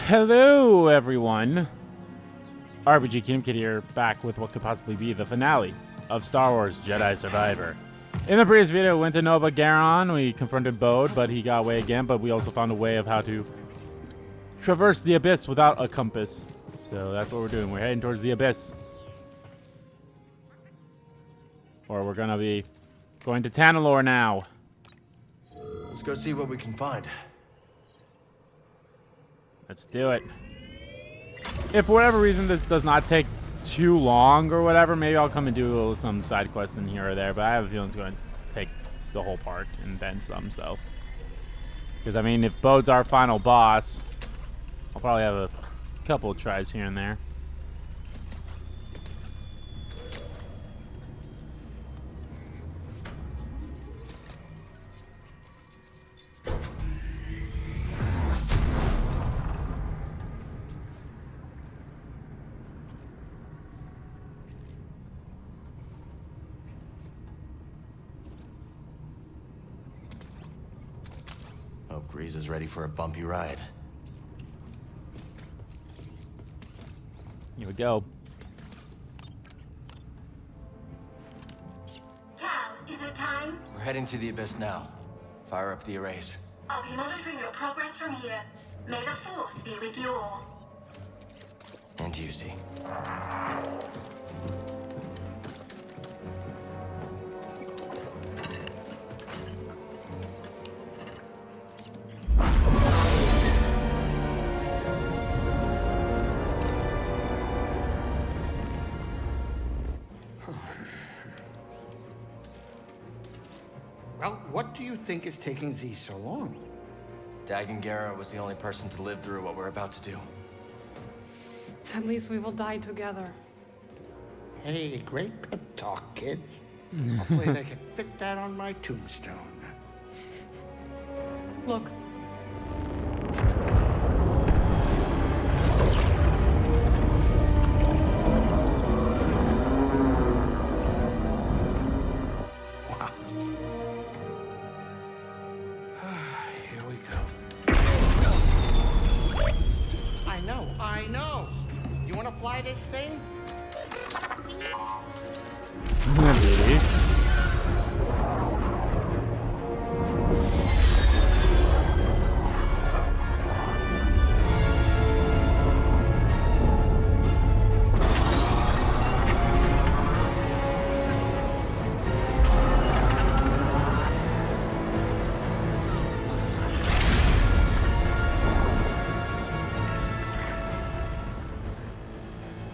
Hello, everyone. RPG Kingdom Kid here, back with what could possibly be the finale of Star Wars Jedi Survivor. In the previous video, we went to Nova Garon. We confronted Bode, but he got away again. But we also found a way of how to traverse the abyss without a compass. So that's what we're doing. We're heading towards the abyss. Or we're going to be going to Tanalorr now. Let's go see what we can find. Let's do it. If for whatever reason this does not take too long or whatever, maybe I'll come and do some side quests in here or there, but I have a feeling it's going to take the whole part and then some, so. Because, I mean, if Bode's our final boss, I'll probably have a couple of tries here and there. Hope Grease is ready for a bumpy ride. Here we go. Cal, is it time? We're heading to the abyss now. Fire up the arrays. I'll be monitoring your progress from here. May the Force be with you all. And you, Z. Well, what do you think is taking Z so long? Dagan Gera was the only person to live through what we're about to do. At least we will die together. Hey, great pep talk, kids. Hopefully they can fit that on my tombstone. Look. Wow. Here we go. I know. You want to fly this thing? Really?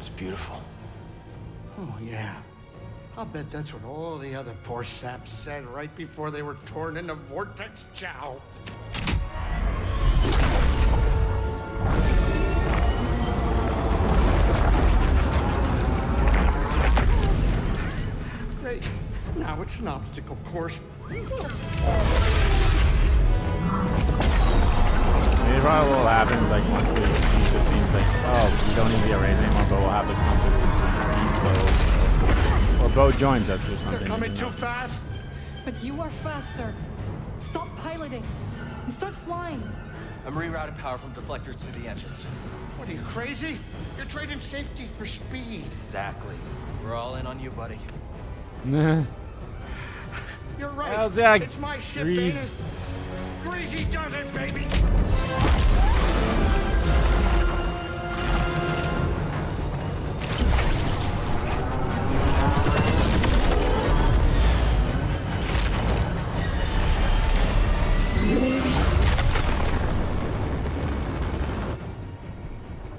It's beautiful. Oh, yeah. I'll bet that's what all the other poor saps said right before they were torn into Vortex Chow. Great. Now it's an obstacle course. Maybe probably what will happen is like once we beat the things like, oh, we don't need the arrays anymore, but we'll have the compass since we beat Bode. Or Bode joins us or something. They're coming too fast. But you are faster. Stop piloting and start flying. I'm rerouting power from deflectors to the engines. What are you, crazy? You're trading safety for speed. Exactly. We're all in on you, buddy. Nah. You're right. How's that, It's my ship, Grease? ain't it? Greasy does it, baby.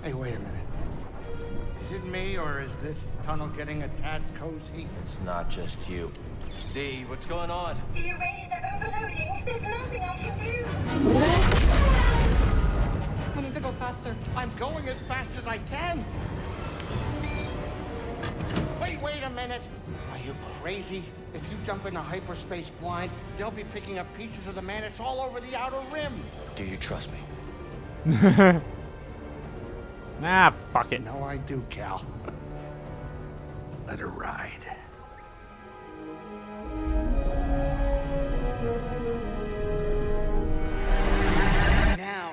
Hey, wait a minute. Is it me, or is this tunnel getting a tad cozy? It's not just you. Z, what's going on? The arrays are overloading. There's nothing I can do. We need to go faster. I'm going as fast as I can. Wait a minute. Are you crazy? If you jump into hyperspace blind, they'll be picking up pieces of the Mantis all over the outer rim. Do you trust me? Nah, fuck it. No, I do, Cal. Let her ride. Now.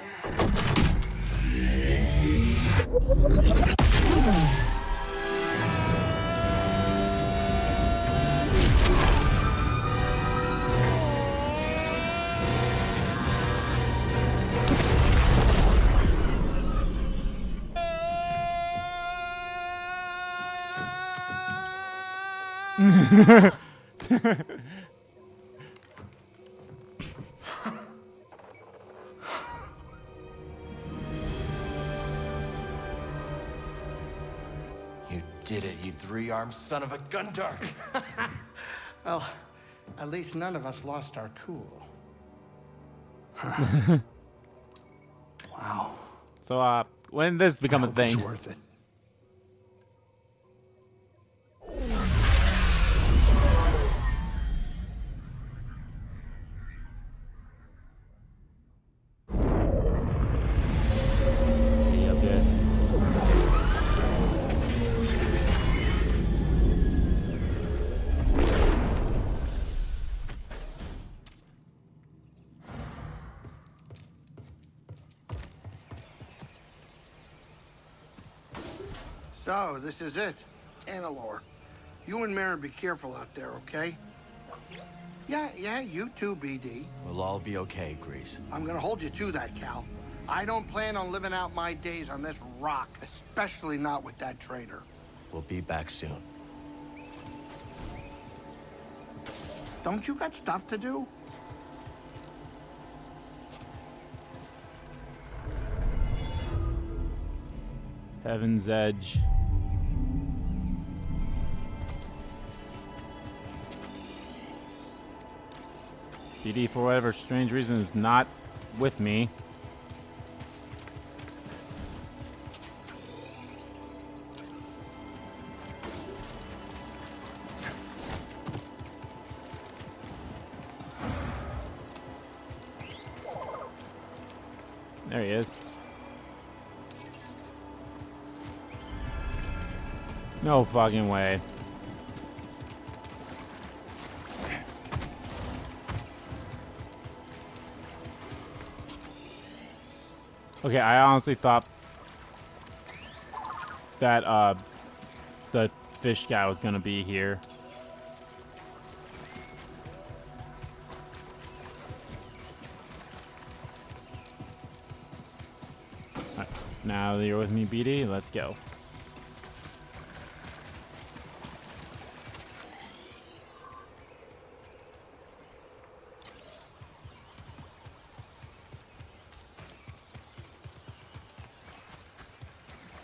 You did it, you three-armed son of a gun-dart! Well, at least none of us lost our cool. Wow. So, when did this become a I hope it's thing? worth it. The abyss. So, this is it. Annalore. You and Maren be careful out there, okay? Yeah, you too, BD. We'll all be okay, Grease. I'm gonna hold you to that, Cal. I don't plan on living out my days on this rock, especially not with that traitor. We'll be back soon. Don't you got stuff to do? Heaven's Edge. BD, for whatever strange reason, is not with me. There he is. No fucking way. Okay, I honestly thought that the fish guy was gonna be here. Alright, now that you're with me, BD, let's go.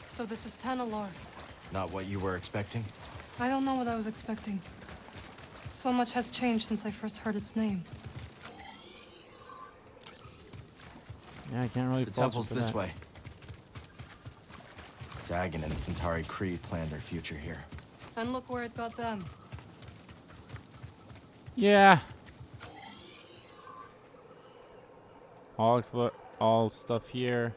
So this is Tanalor. Not what you were expecting? I don't know what I was expecting. So much has changed since I first heard its name. Yeah, I can't really The fault you temple's for this that. way. Dagon and Centauri Kree planned their future here. And look where it got them. Yeah. All stuff here.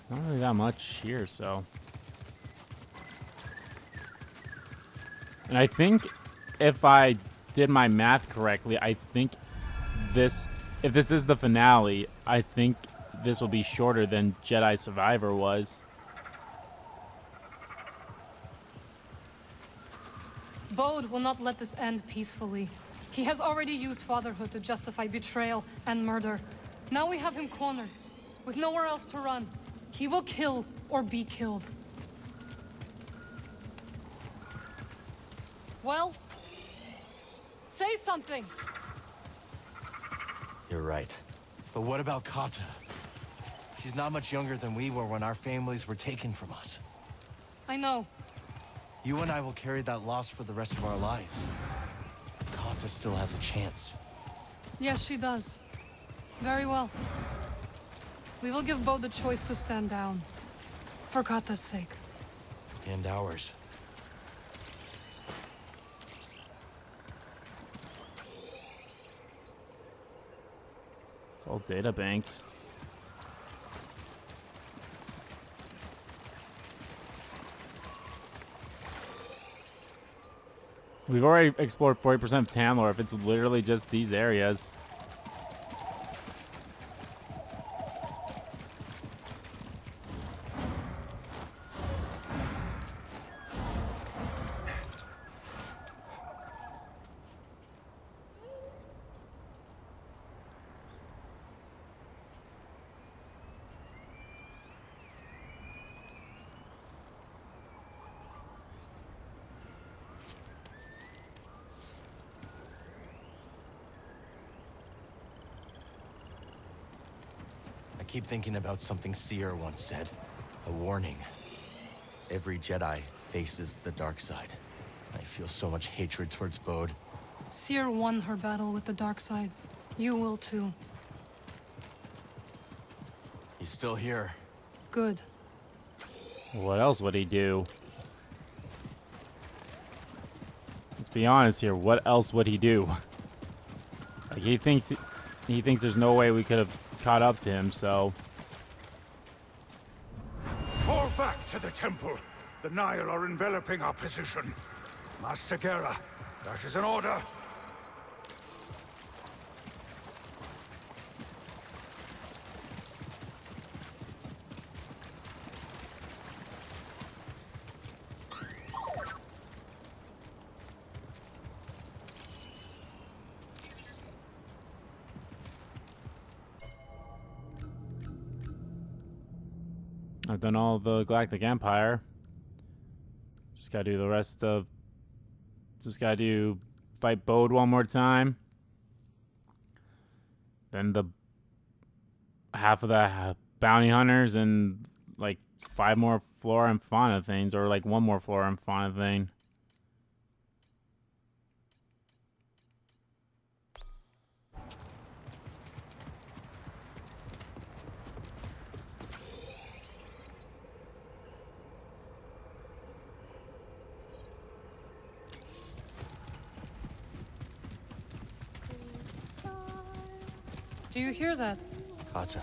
Not really that much here, so. And I think if I did my math correctly, I think this, if this is the finale, I think this will be shorter than Jedi Survivor was. Bode will not let this end peacefully. He has already used fatherhood to justify betrayal and murder. Now we have him cornered, with nowhere else to run. He will kill or be killed. Well, say something. You're right. But what about Kata? She's not much younger than we were when our families were taken from us. I know. You and I will carry that loss for the rest of our lives. Kata still has a chance. Yes, she does. Very well. We will give Bode the choice to stand down. For Kata's sake. And ours. It's all data banks. We've already explored 40% of Tamlor if it's literally just these areas. keep thinking about something Seer once said. A warning. Every Jedi faces the dark side. I feel so much hatred towards Bode. Seer won her battle with the dark side. You will too. He's still here. Good. What else would he do? Let's be honest here. What else would he do? Like he thinks there's no way we could have caught up to him, so. Fall back to the temple. The Nile are enveloping our position. Master Gera, that is an order. I've done all the Galactic Empire. Just gotta do the rest of... Just gotta do... Fight Bode one more time. Then the... half of the bounty hunters and like 5 more flora and fauna things. Or like 1 more flora and fauna thing. Do you hear that? Kata.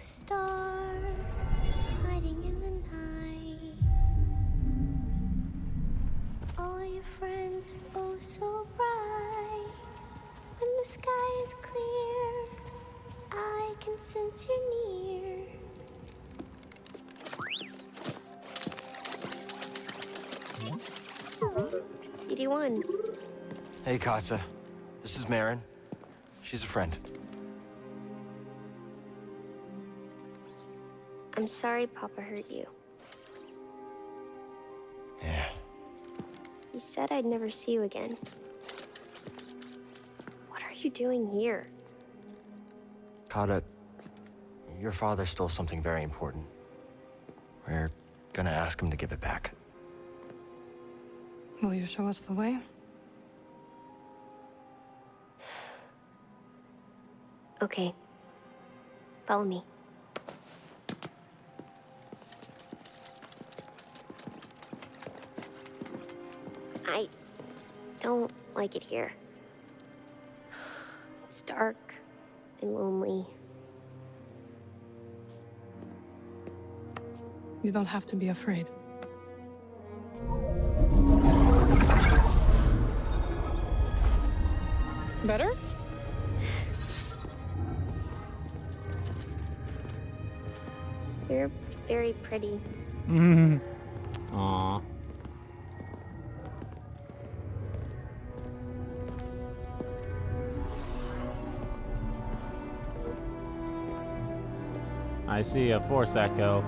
Star hiding in the night. All your friends are oh so bright. When the sky is clear, I can sense you're near. BD1. Hey, Kata. This is Marin. She's a friend. I'm sorry Papa hurt you. Yeah. He said I'd never see you again. What are you doing here? Kata, your father stole something very important. We're gonna ask him to give it back. Will you show us the way? Okay. Follow me. I don't like it here. It's dark and lonely. You don't have to be afraid. Better? You're very pretty. Aww. I see a Force Echo.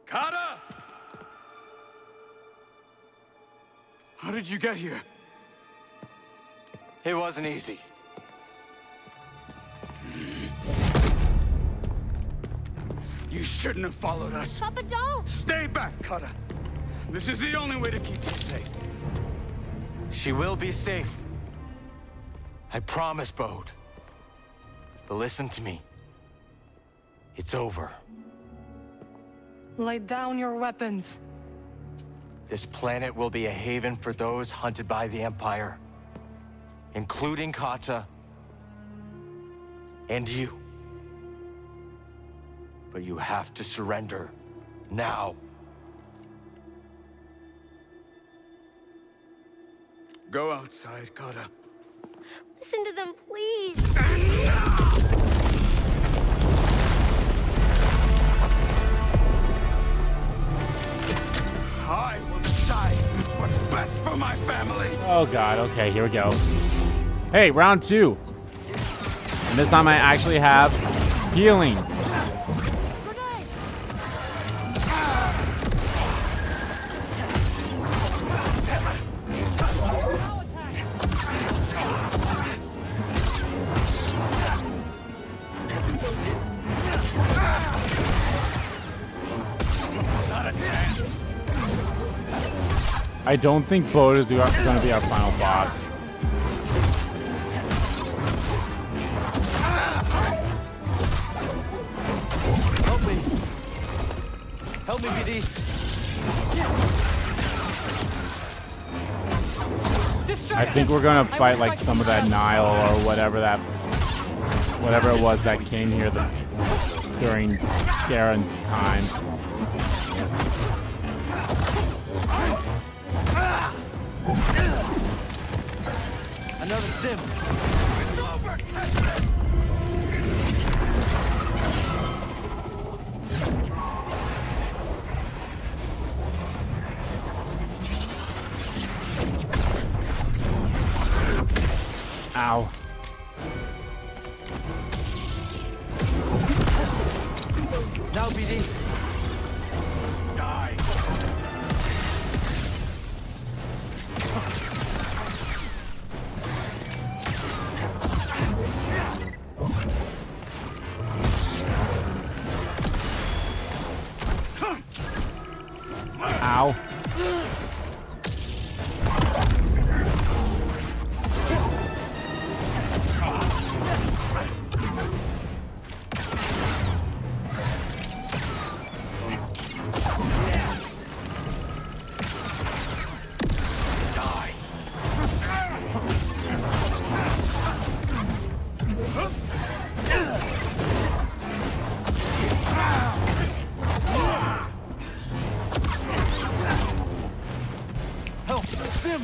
Kata! How did you get here? It wasn't easy. You shouldn't have followed us. Papa, don't! Stay back, Kata. This is the only way to keep you safe. She will be safe. I promise, Bode. But listen to me. It's over. Lay down your weapons. This planet will be a haven for those hunted by the Empire, including Kata and you. but you have to surrender. Now. Go outside, Kara. Listen to them, please. I will decide what's best for my family. Oh god, okay, here we go. Hey, round 2. And this time I actually have healing. I don't think Bode is going to be our final boss. Help me, BD. I think we're going to fight like some of that Nile or whatever it was that came here during Garen's time. Another stim. It's over! Ow. Now, BD. Die! Ow. Help! Stim!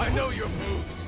I know your moves.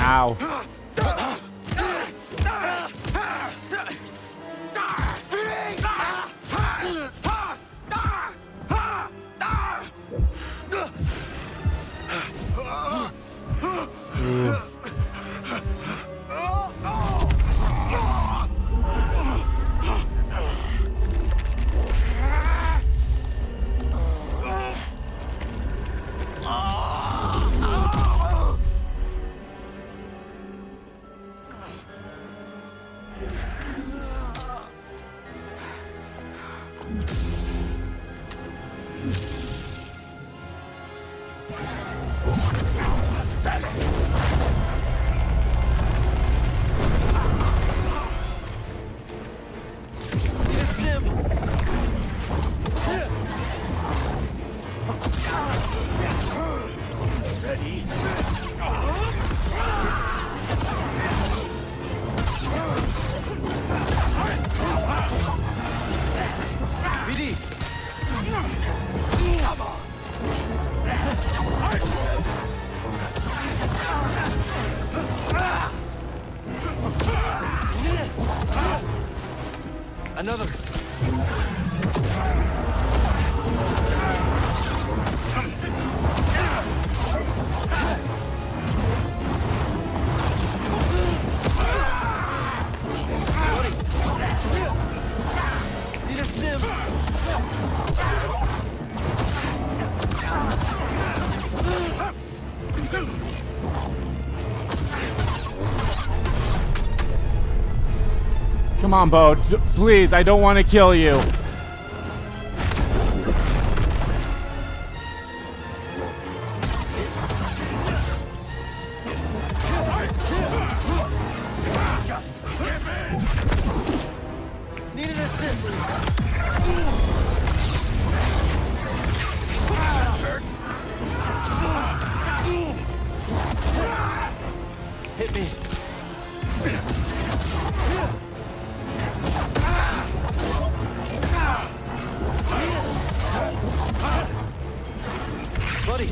Ow. Another. Need a sim. Come on, Bo. Please, I don't want to kill you. Need an assist. Hit me. Buddy.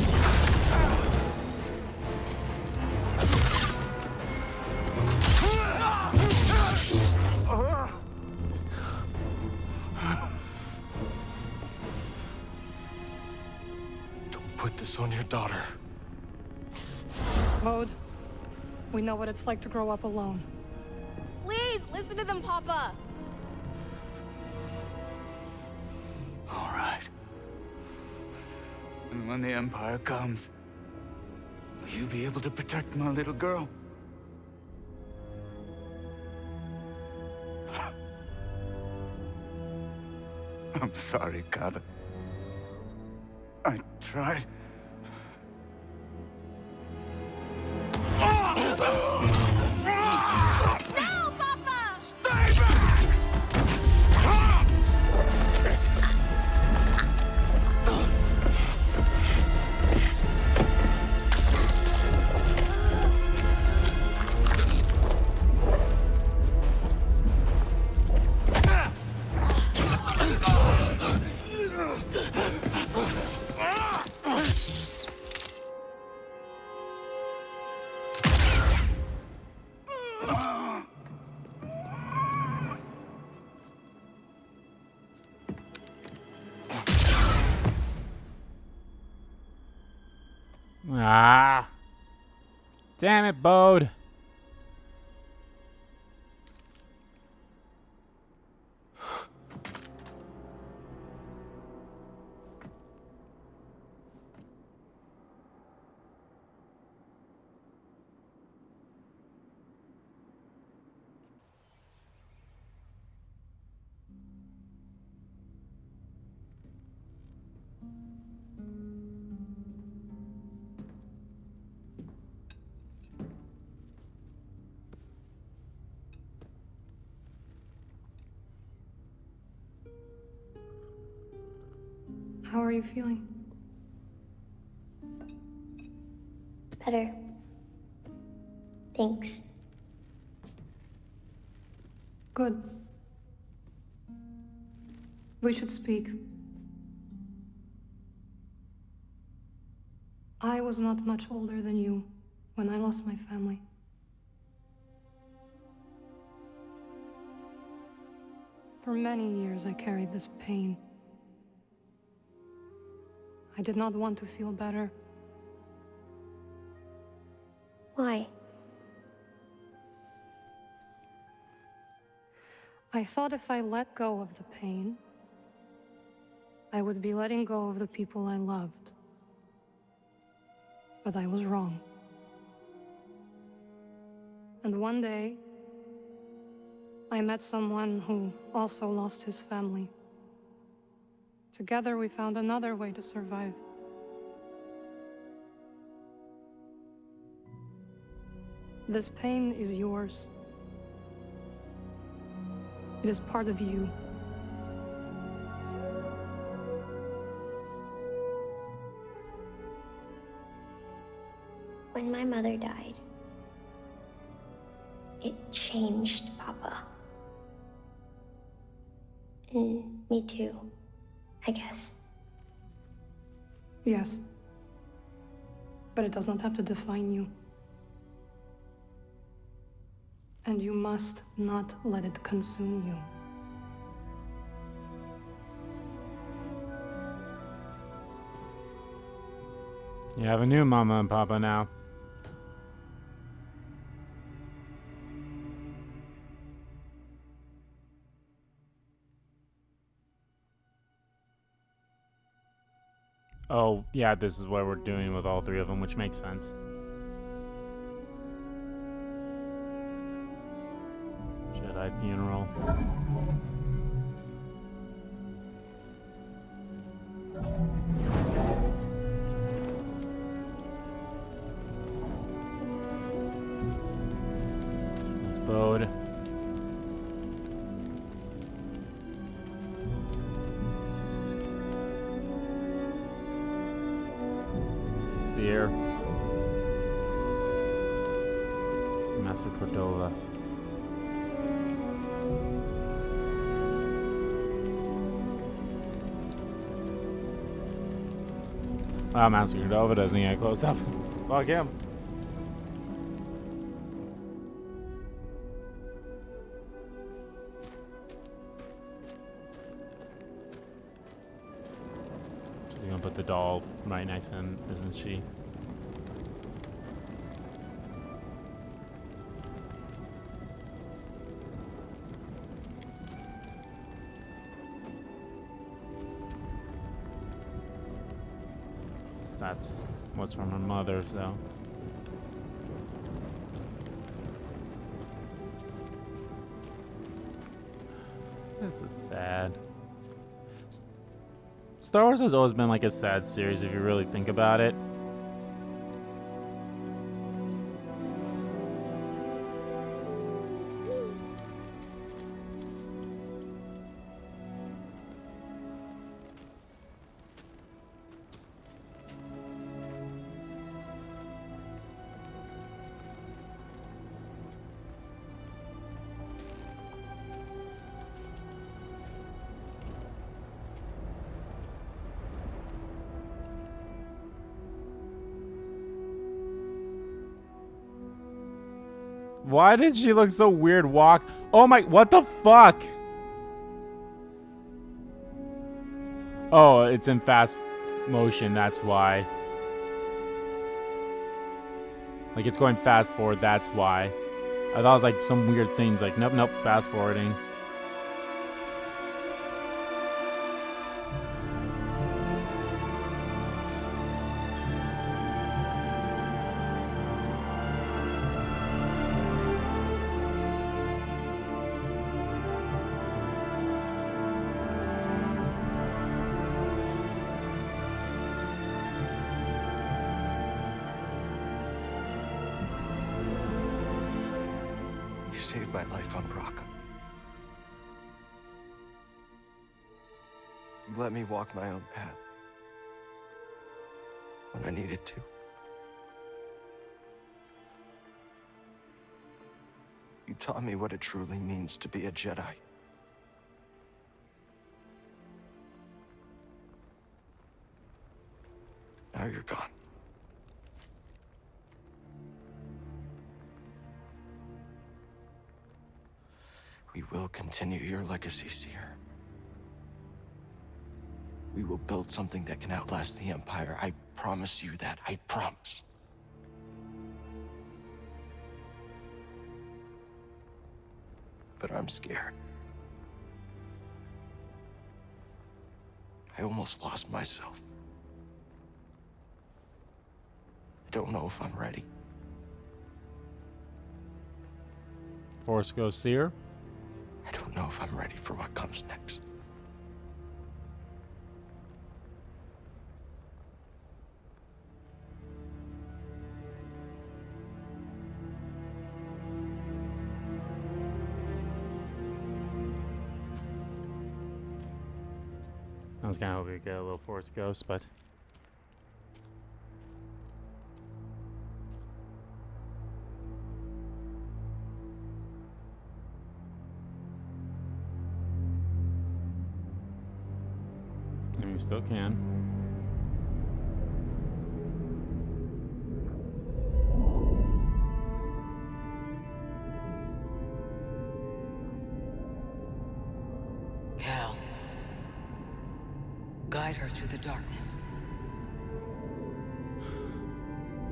Don't put this on your daughter. Bode, we know what it's like to grow up alone. Please, listen to them, Papa. All right. And when the Empire comes, will you be able to protect my little girl? I'm sorry, Kada. I tried. No, Papa! Stay back! Ah. Damn it, Bode. How are you feeling? Better. Thanks. Good. We should speak. I was not much older than you when I lost my family. For many years I carried this pain. I did not want to feel better. Why? I thought if I let go of the pain, I would be letting go of the people I loved. But I was wrong. And one day, I met someone who also lost his family. Together we found another way to survive. This pain is yours. It is part of you. When my mother died, it changed Papa. And me too, I guess. Yes. But it does not have to define you. And you must not let it consume you. You have a new mama and papa now. Oh, yeah, this is what we're doing with all three of them, which makes sense. Jedi funeral. That's Bode. Here. Master Cordova. Wow, Master Cordova doesn't get close up. Fuck him. She's gonna put the doll right next to him, isn't she? That's what's from her mother, so. This is sad. Star Wars has always been like a sad series if you really think about it. Why did she look so weird walk? Oh my, what the fuck? Oh, it's in fast motion, that's why. Like it's going fast forward, that's why. I thought it was like some weird things, like nope, nope, fast forwarding. You saved my life on Bracca. You let me walk my own path when I needed to. You taught me what it truly means to be a Jedi. Now you're gone. We will continue your legacy, Seer. We will build something that can outlast the Empire. I promise you that. I promise. But I'm scared. I almost lost myself. I don't know if I'm ready. Force Ghost Seer. I don't know if I'm ready for what comes next. I was kind of hoping we'd get a little Force Ghost, but and we still can. the darkness.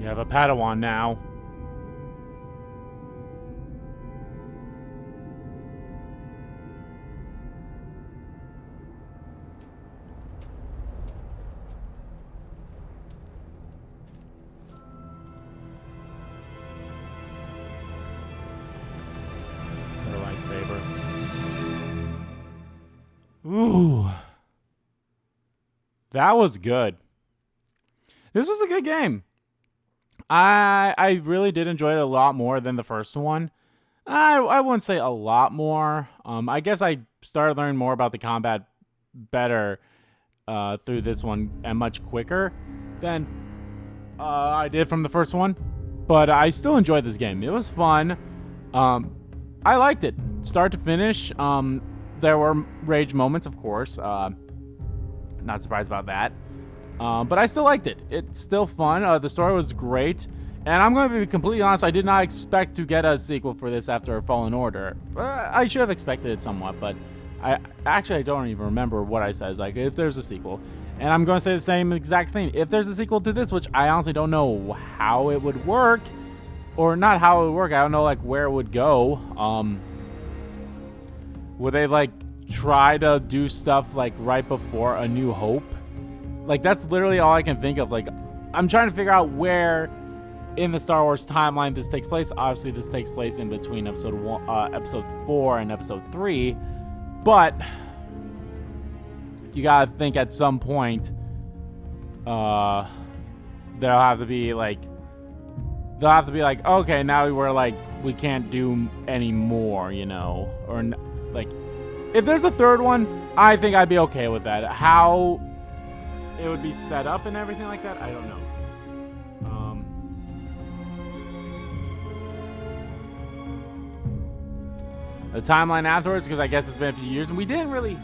You have a Padawan now. Her lightsaber. Ooh. That was good. This was a good game. I really did enjoy it a lot more than the first one. I wouldn't say a lot more. I guess I started learning more about the combat better through this one and much quicker than I did from the first one. But I still enjoyed this game. It was fun. I liked it. Start to finish. There were rage moments, of course. Not surprised about that. But I still liked it. It's still fun. The story was great. And I'm going to be completely honest, I did not expect to get a sequel for this after Fallen Order. I should have expected it somewhat, but I don't even remember what I said. It's like, if there's a sequel. And I'm going to say the same exact thing. If there's a sequel to this, which I honestly don't know how it would work, or not how it would work, I don't know, like, where it would go. Would they, like, try to do stuff, like, right before A New Hope? Like, that's literally all I can think of. Like, I'm trying to figure out where in the Star Wars timeline this takes place. Obviously, this takes place in between episode 4 and episode 3. But you gotta think at some point there'll have to be like, okay, now we're like, we can't do any more, you know? Or, like, if there's a third one, I think I'd be okay with that. How it would be set up and everything like that, I don't know. The timeline afterwards, because I guess it's been a few years, and we didn't really...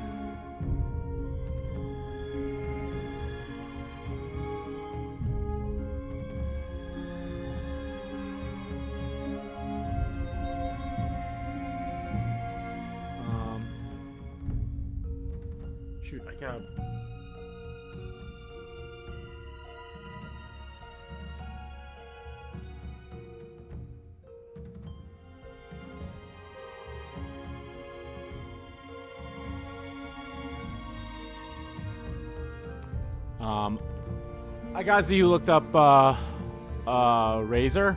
Shoot, I can't... I gotta see who looked up Razor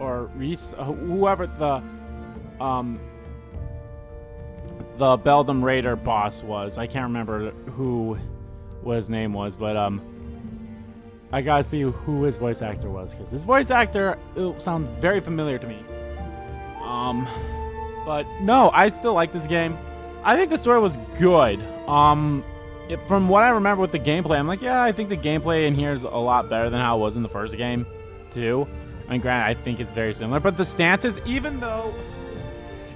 or Reese, whoever the Beldam Raider boss was. I can't remember what his name was, but I gotta see who his voice actor was, because his voice actor, it sounds very familiar to me. But no, I still like this game. I think the story was good. From what I remember with the gameplay, I'm like, yeah, I think the gameplay in here is a lot better than how it was in the first game, too. I mean, granted, I think it's very similar, but the stances, even though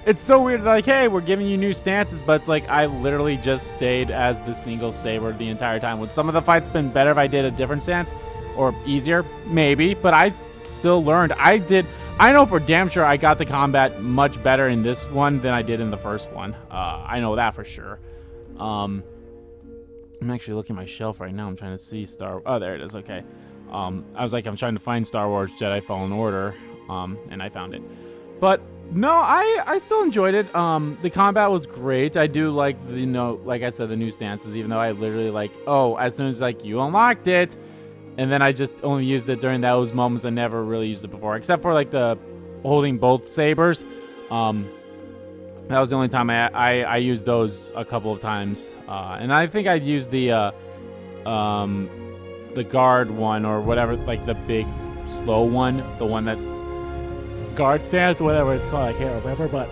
it's so weird, like, hey, we're giving you new stances, but it's like, I literally just stayed as the single saber the entire time. Would some of the fights been better if I did a different stance? Or easier? Maybe, but I still learned. I know for damn sure I got the combat much better in this one than I did in the first one. I know that for sure. I'm actually looking at my shelf right now. I'm trying to see oh, there it is. Okay. I was like, I'm trying to find Star Wars Jedi Fallen Order, and I found it. But no, I still enjoyed it. The combat was great. I do like like I said, the new stances, even though I literally like, as soon as like you unlocked it, and then I just only used it during those moments. I never really used it before, except for like the holding both sabers. That was the only time I used those a couple of times, and I think I'd used the guard one or whatever, like the big slow one, the one that guard stance, whatever it's called. I can't remember, but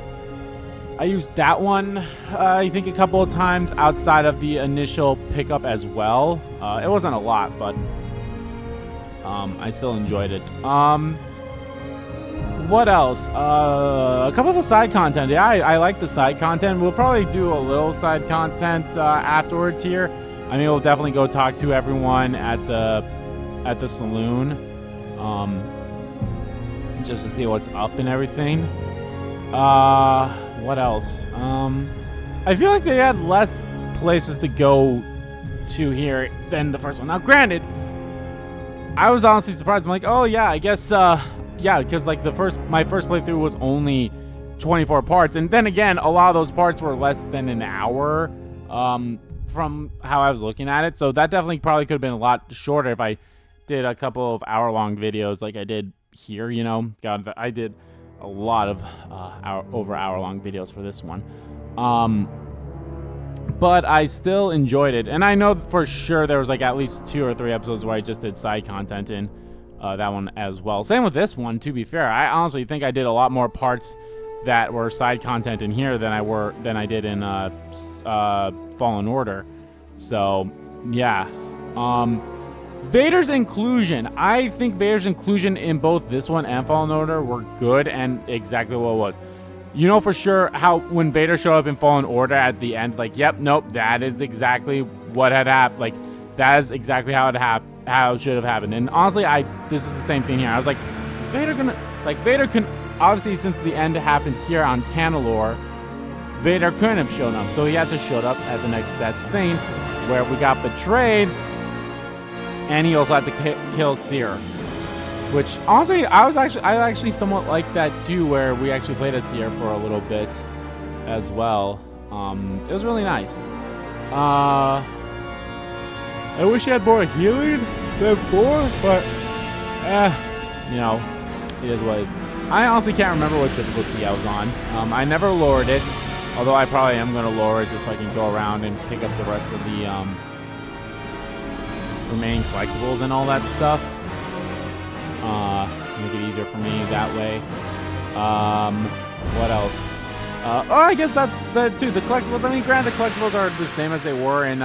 I used that one. I think a couple of times outside of the initial pickup as well. It wasn't a lot, but I still enjoyed it. What else? A couple of the side content. Yeah, I like the side content. We'll probably do a little side content afterwards here. I mean, we'll definitely go talk to everyone at the saloon, just to see what's up and everything. What else? I feel like they had less places to go 2 here than the first one. Now, granted, I was honestly surprised. I'm like, oh yeah, I guess, yeah, because like my first playthrough was only 24 parts, and then again, a lot of those parts were less than an hour, from how I was looking at it. So that definitely probably could have been a lot shorter if I did a couple of hour-long videos like I did here. You know, God, I did a lot of over hour-long videos for this one. But I still enjoyed it, and I know for sure there was like at least 2 or 3 episodes where I just did side content in that one as well. Same with this one, to be fair. I honestly think I did a lot more parts that were side content in here than I did in Fallen Order. So yeah, Vader's inclusion. I think Vader's inclusion in both this one and Fallen Order were good and exactly what it was. You know for sure how when Vader showed up in Fallen Order at the end, like, yep, nope, that is exactly what had happened. Like, that is exactly how it should have happened. And honestly, this is the same thing here. I was like, is Vader gonna, like, Vader can, obviously since the end happened here on Tanalorr, Vader couldn't have shown up. So he had to show up at the next best thing where we got betrayed, and he also had to kill Seer. Which, honestly, I actually somewhat like that, too, where we actually played as Seer for a little bit as well. It was really nice. I wish I had more healing than 4, but, you know, it is what it is. I honestly can't remember what difficulty I was on. I never lowered it, although I probably am going to lower it just so I can go around and pick up the rest of the remaining collectibles and all that stuff. Make it easier for me that way. What else? Oh, I guess that too. The collectibles. I mean, granted, the collectibles are the same as they were in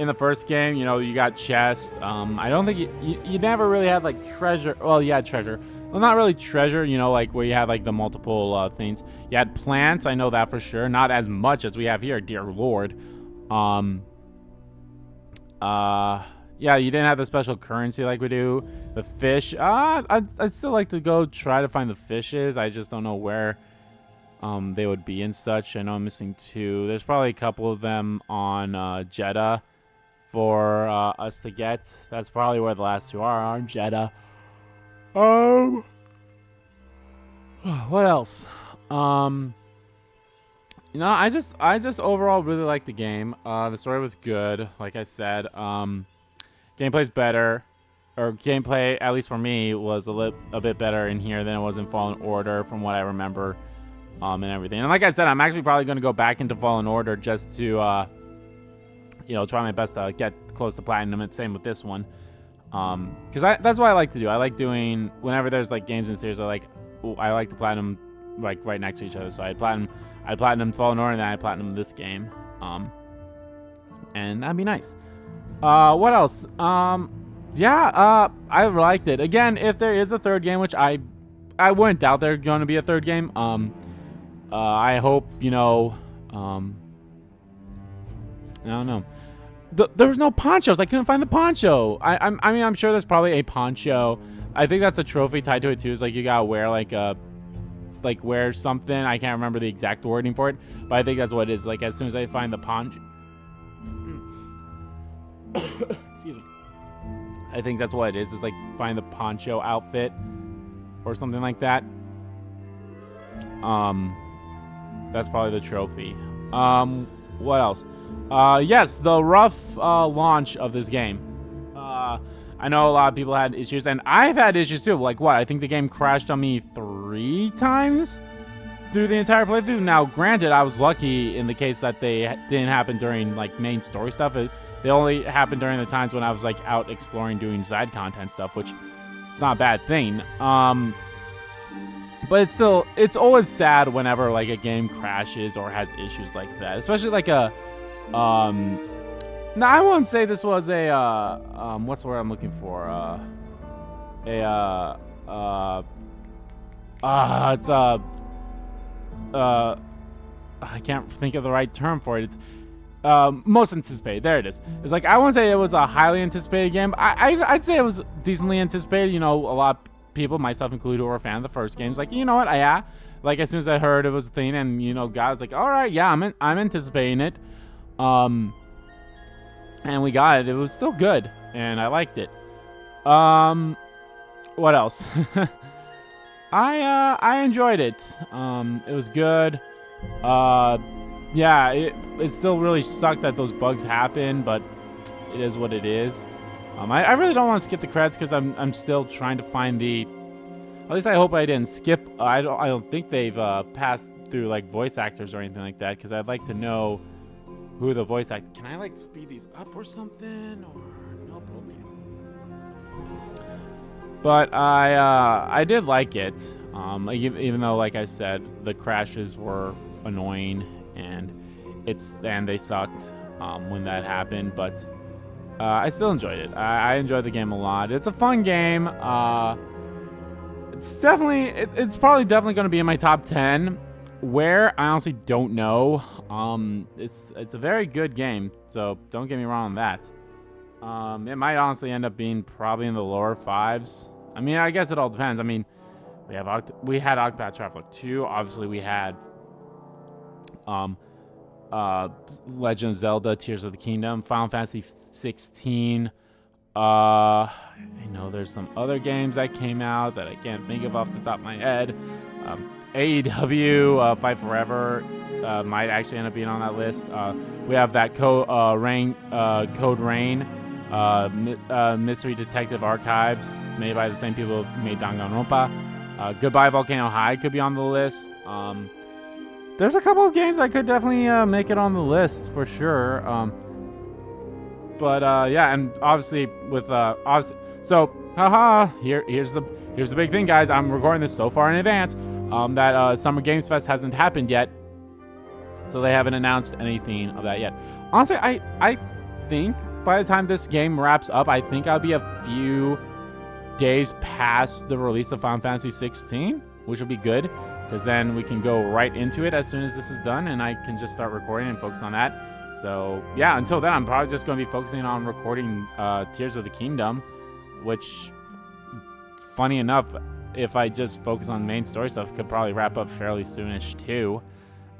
the first game. You know, you got chests. I don't think you never really had like treasure. Well, you had treasure. Well, not really treasure. You know, like where you had like the multiple things. You had plants. I know that for sure. Not as much as we have here, dear Lord. Yeah, you didn't have the special currency like we do. The fish. I'd still like to go try to find the fishes. I just don't know where they would be and such. I know I'm missing 2. There's probably a couple of them on Jeddah for us to get. That's probably where the last 2 are on Jeddah. What else? You know, I just overall really liked the game. The story was good, like I said. Gameplay's better, or gameplay, at least for me, was a bit better in here than it was in Fallen Order, from what I remember, and everything. And like I said, I'm actually probably going to go back into Fallen Order just to, you know, try my best to get close to platinum. And same with this one, because that's what I like to do. I like doing whenever there's like games in series. I like to platinum like right next to each other. So I platinum Fallen Order, and then I platinum this game, and that'd be nice. What else? Yeah, I liked it. Again, if there is a third game, which I wouldn't doubt there's going to be a third game. I hope, you know, I don't know. There was no ponchos. I couldn't find the poncho. I mean, I'm sure there's probably a poncho. I think that's a trophy tied to it too. It's like you gotta wear wear something. I can't remember the exact wording for it, but I think that's what it is. Like as soon as I find the poncho. Excuse me. I think that's what it is. It's like find the poncho outfit or something like that. That's probably the trophy. What else? Yes, the rough launch of this game. I know a lot of people had issues, and I've had issues too. Like what? I think the game crashed on me 3 times through the entire playthrough. Now, granted, I was lucky in the case that they didn't happen during like main story stuff. They only happened during the times when I was like out exploring, doing side content stuff, which it's not a bad thing. But it's always sad whenever like a game crashes or has issues like that, especially like a no, I won't say this was a what's the word I'm looking for? I can't think of the right term for it. It's most anticipated. There it is. It's like, I won't say it was a highly anticipated game. I'd say it was decently anticipated. You know, a lot of people, myself included, who were a fan of the first games, like, you know what, yeah. Like, as soon as I heard it was a thing, and, you know, guys like, all right, yeah, I'm anticipating it. and we got it. It was still good, and I liked it. What else? I enjoyed it. It was good. Yeah, it still really sucked that those bugs happen, but it is what it is. I really don't want to skip the credits because I'm still trying to find the. At least I hope I didn't skip. I don't think they've passed through like voice actors or anything like that, because I'd like to know who the voice actor. Can I like speed these up or something? Or nope. Okay. But I did like it. Even though, like I said, the crashes were annoying and they sucked when that happened. But I still enjoyed it. I enjoyed the game a lot. It's a fun game. It's probably definitely going to be in my top 10. Where, I honestly don't know. It's a very good game, so don't get me wrong on that. It might honestly end up being probably in the lower 5s. I mean, I guess it all depends. I mean, we had Octopath Traveler 2. Obviously, we had Legend of Zelda: Tears of the Kingdom, Final Fantasy 16. I know there's some other games that came out that I can't think of off the top of my head. AEW Fight Forever might actually end up being on that list. We have that Code Rain, Mystery Detective Archives, made by the same people who made Danganronpa. Goodbye Volcano High could be on the list. There's a couple of games that could definitely make it on the list for sure. But yeah, and obviously with so here's the big thing, guys. I'm recording this so far in advance that Summer Games Fest hasn't happened yet, so they haven't announced anything of that yet. Honestly, I think by the time this game wraps up, I think I'll be a few days past the release of Final Fantasy 16, which will be good because then we can go right into it as soon as this is done, and I can just start recording and focus on that. So yeah, until then, I'm probably just going to be focusing on recording Tears of the Kingdom, which, funny enough, if I just focus on main story stuff, could probably wrap up fairly soonish too.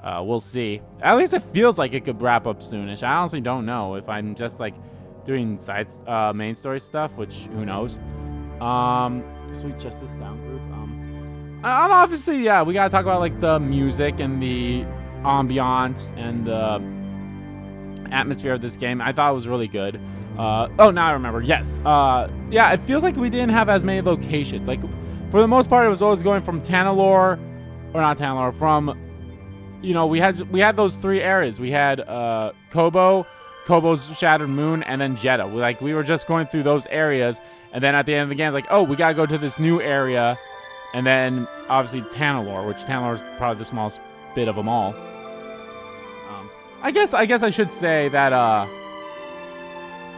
We'll see. At least it feels like it could wrap up soonish. I honestly don't know if I'm just like doing main story stuff, which who knows. Sweet Justice Sound Group. Obviously, yeah, we gotta talk about like the music and the ambiance and the atmosphere of this game. I thought it was really good. Now I remember. Yes. Yeah, it feels like we didn't have as many locations. Like, for the most part, it was always going from Tanalorr, or not Tanalorr, from, you know, we had those 3 areas. We had Kobo's Shattered Moon, and then Jeddah. We were just going through those areas, and then at the end of the game, it's like, oh, we gotta go to this new area, and then obviously Tanalorr, which Tanalorr is probably the smallest bit of them all. I guess I should say that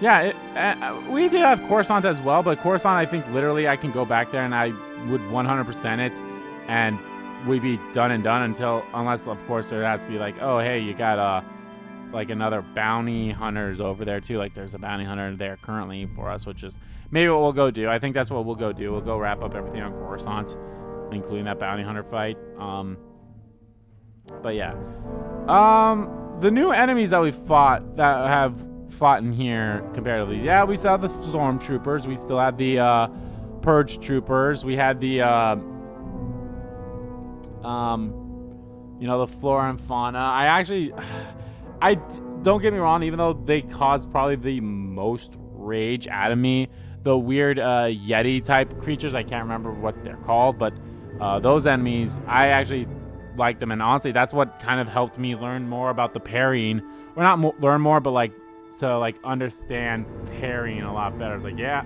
yeah, we did have Coruscant as well, but Coruscant, I think literally I can go back there and I would 100% it, and we'd be done and done unless of course there has to be like, oh hey, you got like another bounty hunters over there too. Like there's a bounty hunter there currently for us, which is maybe what we'll go do. I think that's what we'll go do. We'll go wrap up everything on Coruscant, including that bounty hunter fight. But yeah. The new enemies that we have fought in here comparatively. Yeah, we still have the Stormtroopers. We still have the Purge Troopers. We had the you know, the flora and fauna. I don't get me wrong, even though they caused probably the most rage out of me, the weird Yeti type creatures, I can't remember what they're called, but those enemies, I actually like them, and honestly that's what kind of helped me learn more about the parrying, or not learn more, but like to like understand parrying a lot better. It's like, yeah,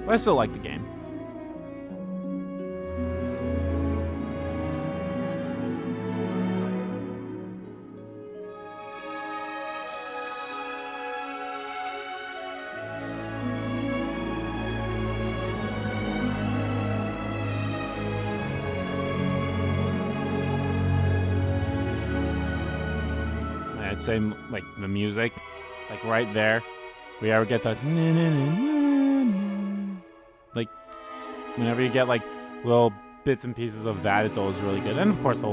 but I still like the game. I'd say like the music, like right there. We ever get the like whenever you get like little bits and pieces of that, it's always really good. And of course, the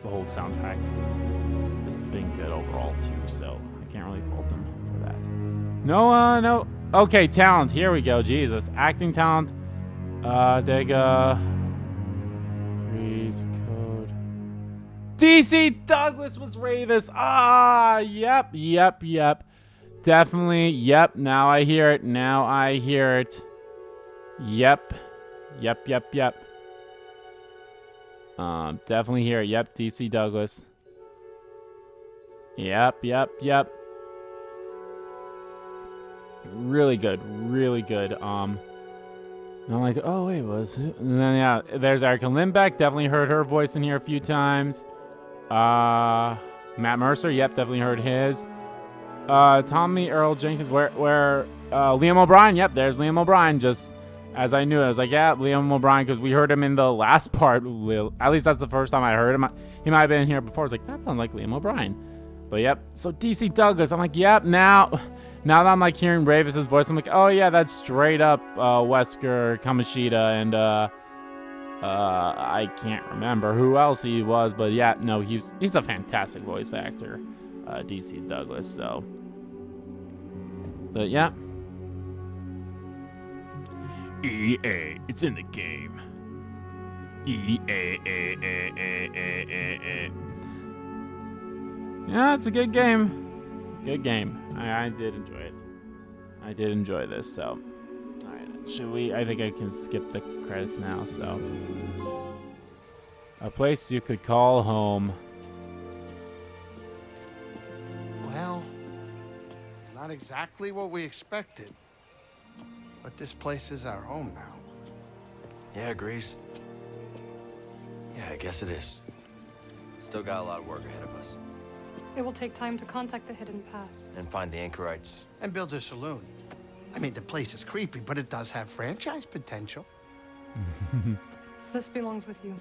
whole soundtrack has been good overall too. So I can't really fault them for that. No. Okay, talent. Here we go. Jesus, acting talent. Dega. Grease code. DC Douglas was Ravis. Yep. Definitely. Yep. Now I hear it. Yep. Definitely hear it. Yep. DC Douglas. Yep. Really good. I'm like, oh wait, was it? And then yeah, there's Erica Lindbeck. Definitely heard her voice in here a few times. Matt Mercer. Yep, definitely heard his. Tommy Earl Jenkins. Where Liam O'Brien. Yep, there's Liam O'Brien. Just as I knew, I was like, yeah, Liam O'Brien, because we heard him in the last part. At least that's the first time I heard him. He might have been in here before. I was like, that sounds like Liam O'Brien. But yep. So DC Douglas. I'm like, yep. Now that I'm like hearing Ravis's voice, I'm like, oh yeah, that's straight up Wesker Kamoshida, and I can't remember who else he was, but yeah, no, he's a fantastic voice actor, DC Douglas. So, but yeah, EA, it's in the game. EA. Yeah, it's a good game. Good game. I did enjoy it. I did enjoy this, so. Alright, should we? I think I can skip the credits now, so. A place you could call home. Well, it's not exactly what we expected. But this place is our home now. Yeah, Grease. Yeah, I guess it is. Still got a lot of work ahead of us. It will take time to contact the hidden path. And find the anchorites. And build a saloon. I mean, the place is creepy, but it does have franchise potential. This belongs with you.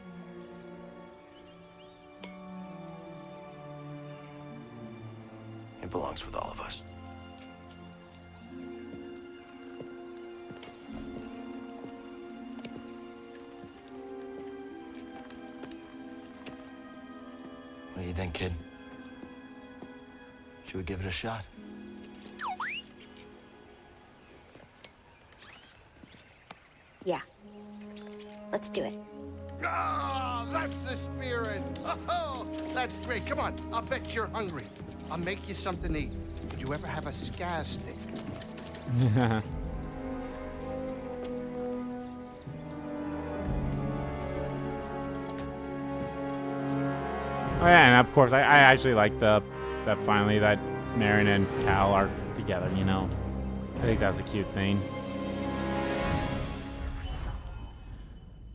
It belongs with all of us. What do you think, kid? Should we give it a shot? Yeah. Let's do it. Ah, that's the spirit. Oh, that's great. Come on, I'll bet you're hungry. I'll make you something to eat. Did you ever have a scaz stick? Oh yeah, and of course, I actually like that finally that Marin and Cal are together, you know. I think that's a cute thing.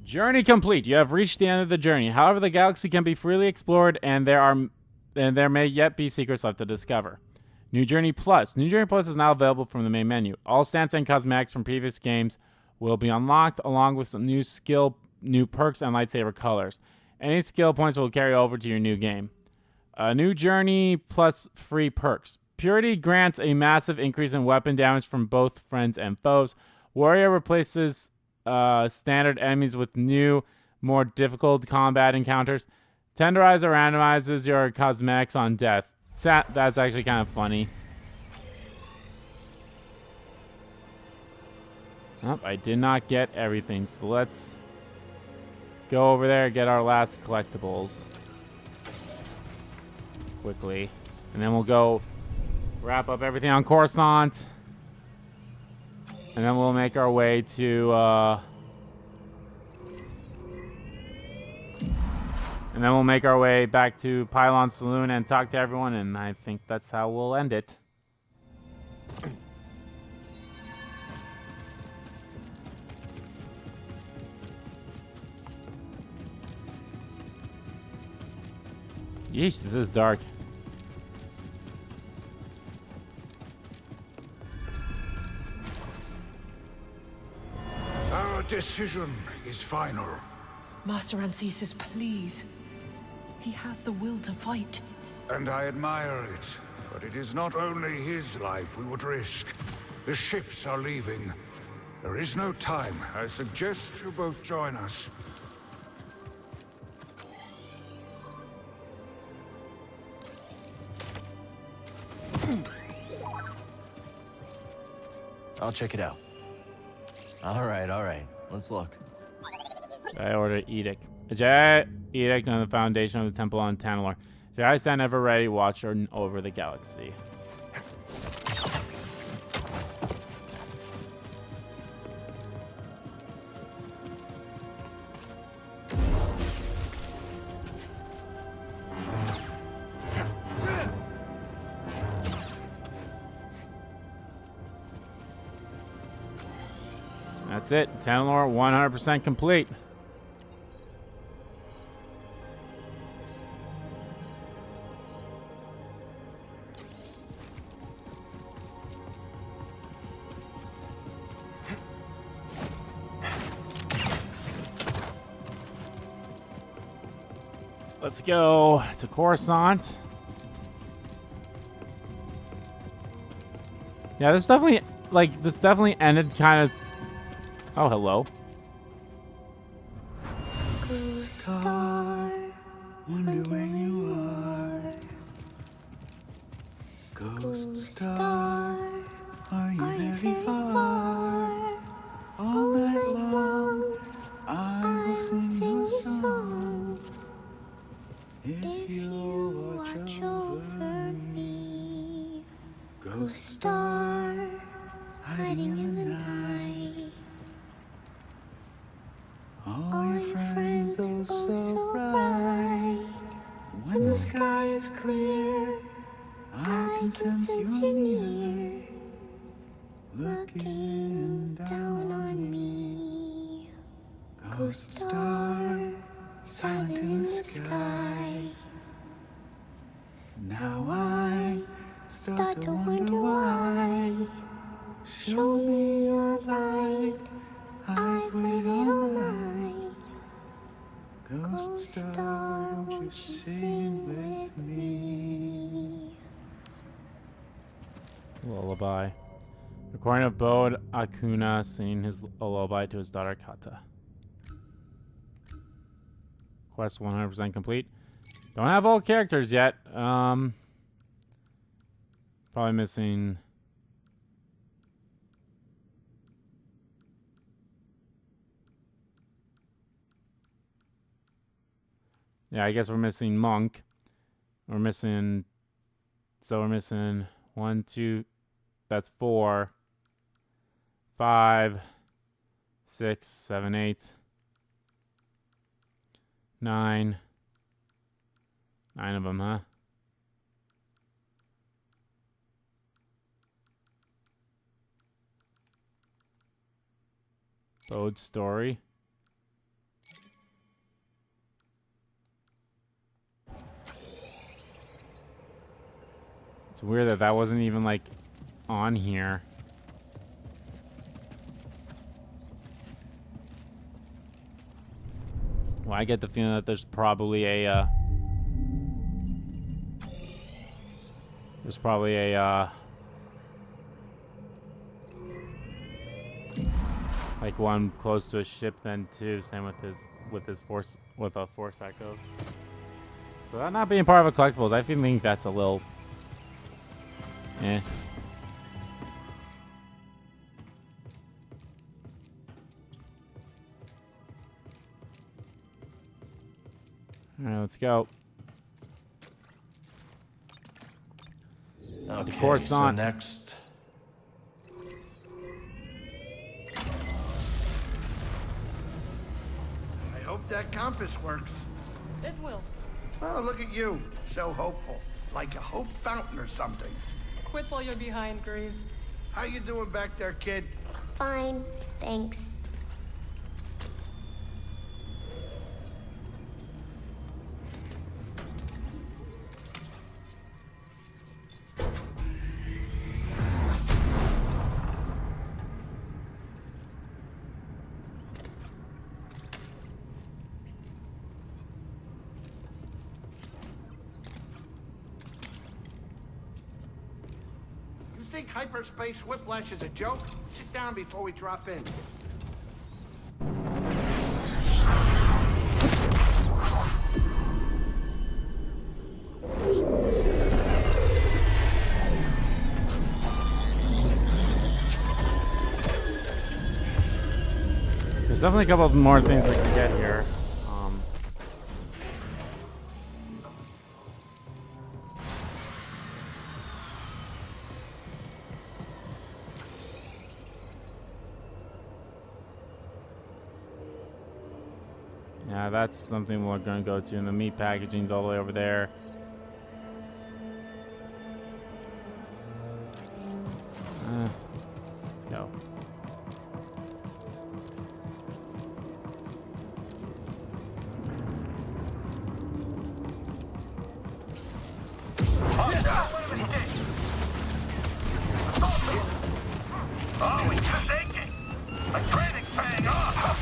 Journey complete. You have reached the end of the journey. However, the galaxy can be freely explored, and there may yet be secrets left to discover. New Journey Plus. New Journey Plus is now available from the main menu. All stats and cosmetics from previous games will be unlocked, along with some new perks, and lightsaber colors. Any skill points will carry over to your new game. New Journey Plus free perks. Purity grants a massive increase in weapon damage from both friends and foes. Warrior replaces standard enemies with new, more difficult combat encounters. Tenderizer randomizes your cosmetics on death. That's actually kind of funny. Oh, I did not get everything, so let's go over there and get our last collectibles quickly. And then we'll go wrap up everything on Coruscant. And then we'll make our way to back to Pylon Saloon and talk to everyone, and I think that's how we'll end it. Yeesh, this is dark. Our decision is final. Master Ancesis, please. He has the will to fight. and I admire it. But it is not only his life we would risk. The ships are leaving. There is no time. I suggest you both join us. I'll check it out. All right. Let's look. I order edict. A Jedi edict on the foundation of the temple on Tanalorr. Jedi stand ever ready, watcher over the galaxy. That's it. Tanalorr 100% complete. Let's go to Coruscant. Yeah, this definitely ended kind of. Oh, hello. Ghost star, wonder where you are. Ghost star, are you very far? All night long, I will sing your song. If you watch over me, ghost star, hiding in the night. All your friends oh so bright. When the sky is clear, I can sense you're near, looking down on me. Ghost star, silent in the sky. Now I start to wonder why. Show me your light. I've waited all night. Ghost star, won't you sing with me? Lullaby. Recording of Bode Akuna singing his lullaby to his daughter Kata. Quest 100% complete. Don't have all characters yet. Probably missing. Yeah, I guess we're missing Monk. We're missing 1, 2, that's 4, 5, 6, 7, 8, 9. 9 of them, huh? Bode's story. It's weird that that wasn't even like on here. Well, I get the feeling that there's probably a like one close to a ship then too. Same with his force echo. So that not being part of a collectibles, I think that's a little eh. All right, let's go. Okay, Of course so not. next. I hope that compass works. It will. Oh, look at you. So hopeful. Like a hope fountain or something. Quit while you're behind, Grease. How you doing back there, kid? Fine, thanks. think hyperspace whiplash is a joke? Sit down before we drop in. There's definitely a couple more things we can get here. Yeah, that's something we're going to go to. And the meat packaging's all the way over there. Let's go. Oh, he's thinking. My training's paying off.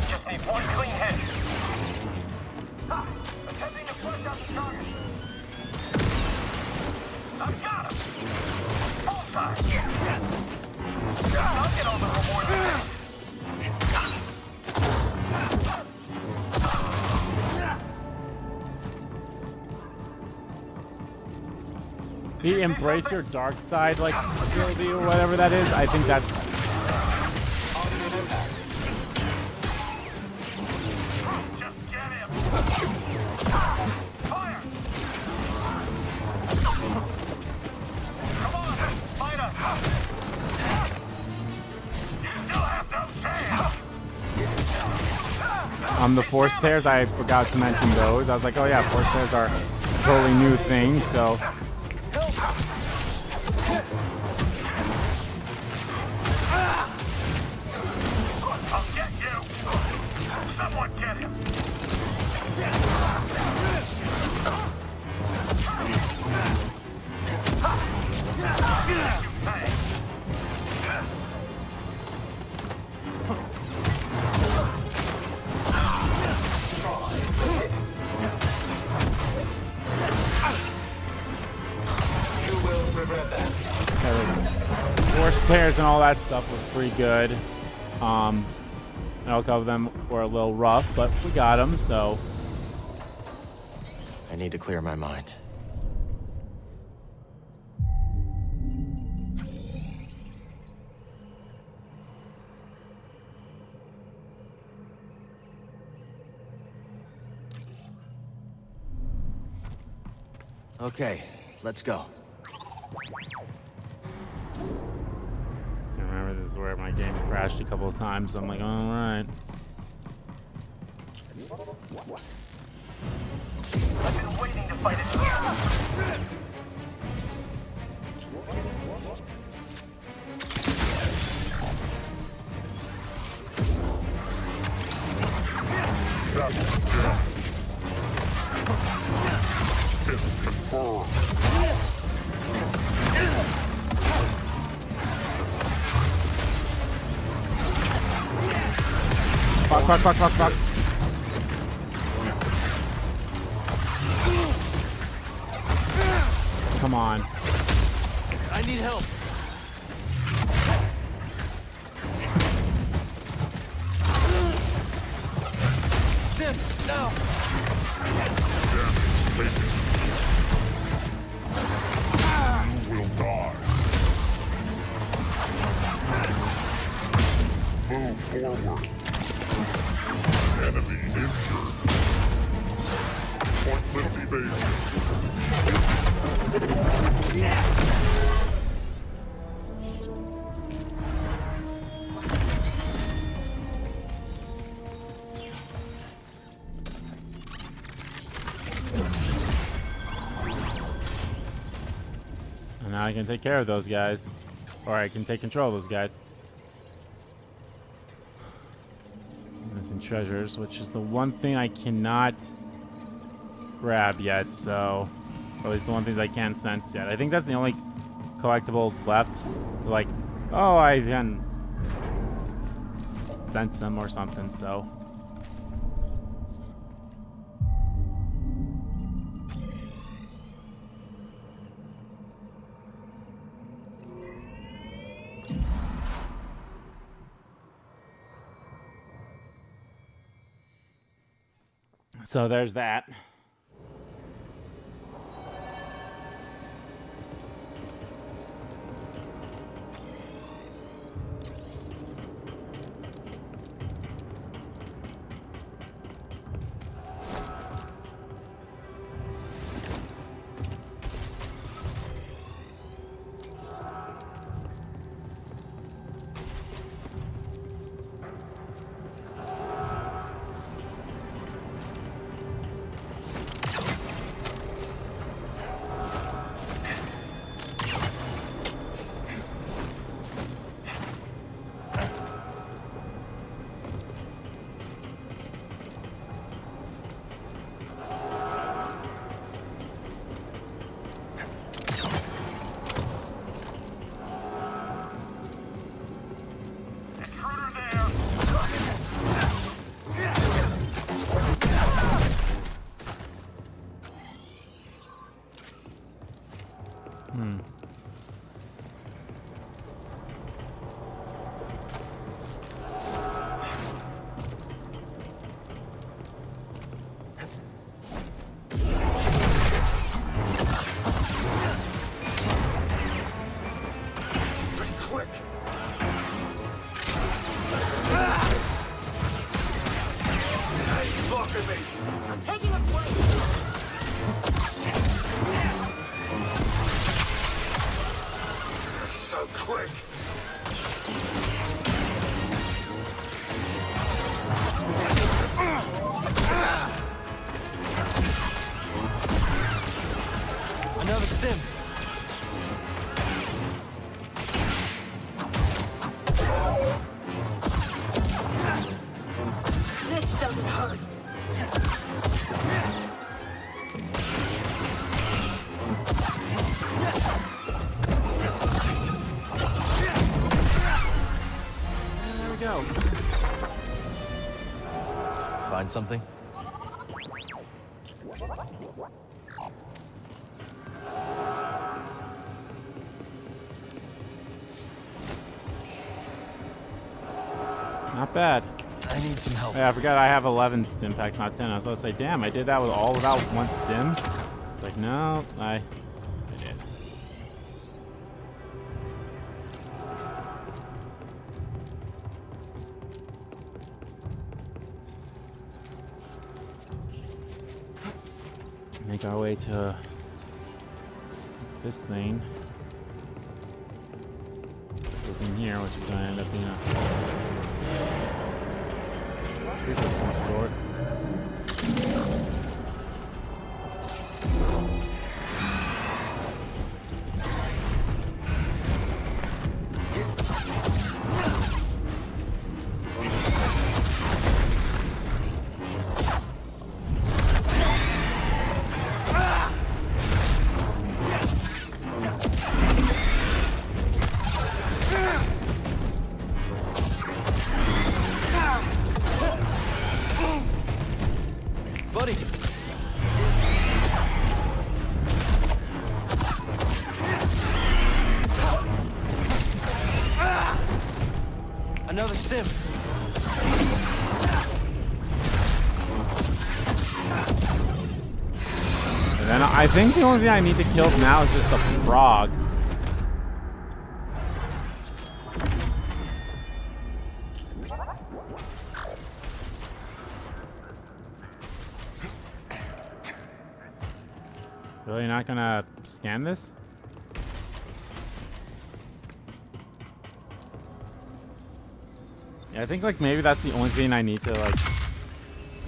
Just need one clean hit. Attempting to flush out the target. I've got him. Bullseye. I'll get all the reward. The embrace your dark side, like, ability or whatever that is, I think that's... Just get him. Fire. Come on, fight us. You still have no chance. The force tears, I forgot to mention those. I was like, oh yeah, force tears are a totally new thing, so... I'll get you. Someone get him. Force tears and all that stuff was pretty good. And a couple of them were a little rough, but we got them, so... I need to clear my mind. Okay, let's go. I remember this is where my game crashed a couple of times, so I'm like, all right. I've been waiting to fight it. Fuck. Come on. I need help. This now. You will die. Move forward. Enemy injured. Pointless evasion. And now I can take care of those guys. Or I can take control of those guys. Missing treasures, which is the one thing I cannot grab yet, so... Or at least the one thing I can't sense yet. I think that's the only collectibles left. So like, oh, I can sense them or something, so... So there's that. I'm taking a break. So quick. Another stim. This doesn't hurt. There we go. Find something? Not bad. I need some help. Yeah, I forgot I have 11 stim packs, not 10. I was going to say, damn, I did that with all without one stim. Like, no, I did. Make our way to this thing. What's in here, which is going to end up being a creep of some sort. Buddy! Another stim. And then I think the only thing I need to kill now is just a frog. Really not gonna scan this? Yeah, I think like maybe that's the only thing I need to like.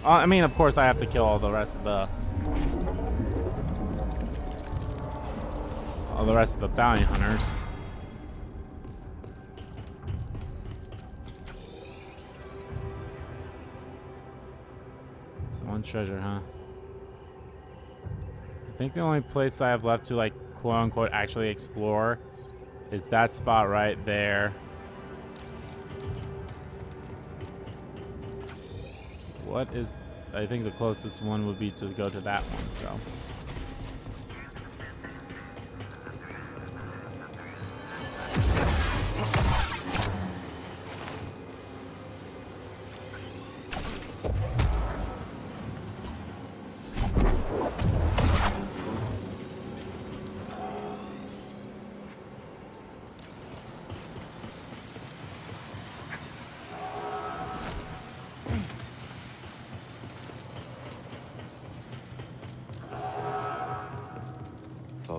I mean, of course, I have to kill all the rest of the bounty hunters. It's one treasure, huh? I think the only place I have left to like quote unquote actually explore is that spot right there. What is, I think the closest one would be to go to that one, so.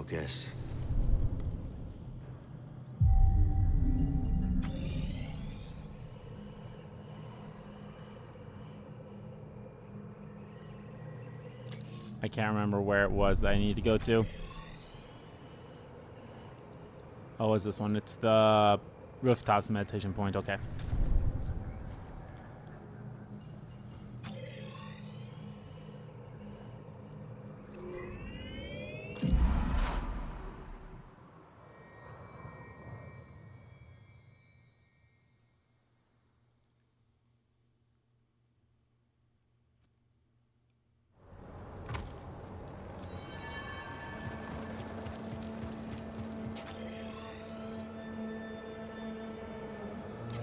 focus. I can't remember where it was that I need to go to. Oh, is this one? It's the rooftops meditation point. Okay.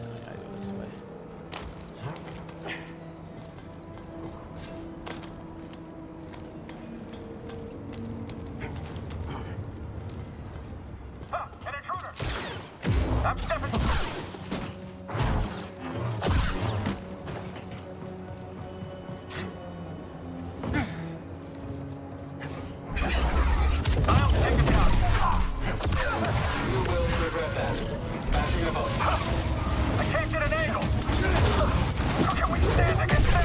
I gotta go this way. Huh, an intruder! I'm stepping. I'll take him down. You will regret that. Bashing him up. I can't get an angle. How can we stand against that?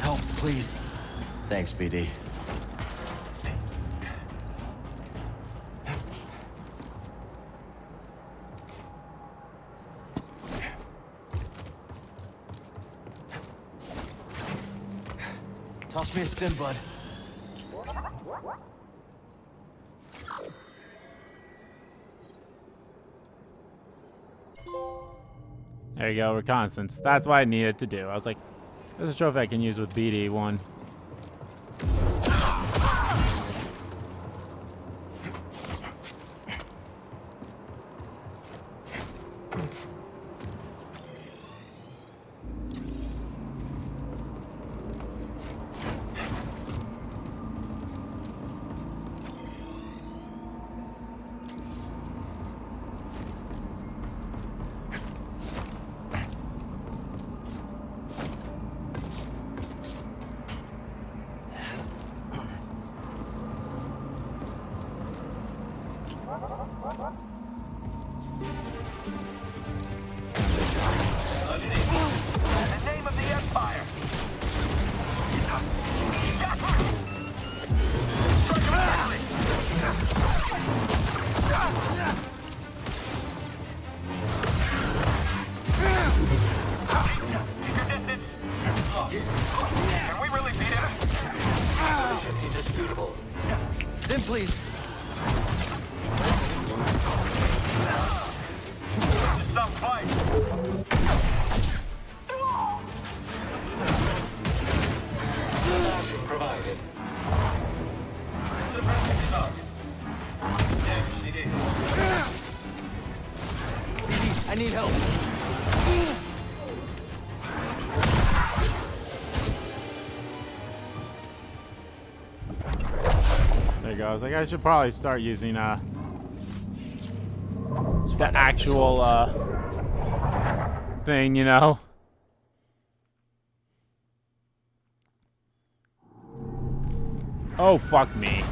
Help, please. Thanks, BD. Toss me a stim, bud. There you go, reconnaissance. That's what I needed to do. I was like, there's a trophy I can use with BD1. In the name of the Empire. Can we really beat him? Position indisputable. Stim, please. Some fight. Provided. Suppressing the target. Damage negated. I need help. There you go. I was like, I should probably start using the actual thing, you know. Oh, fuck me.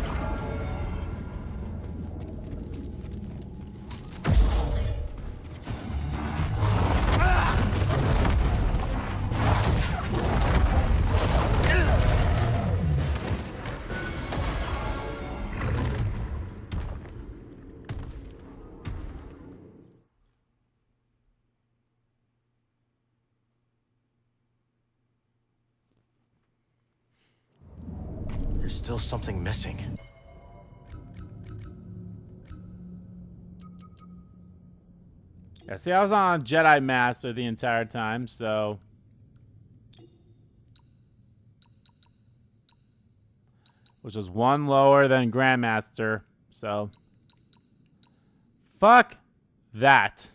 There's still something missing. Yeah, see, I was on Jedi Master the entire time, so... Which was one lower than Grandmaster, so... Fuck that.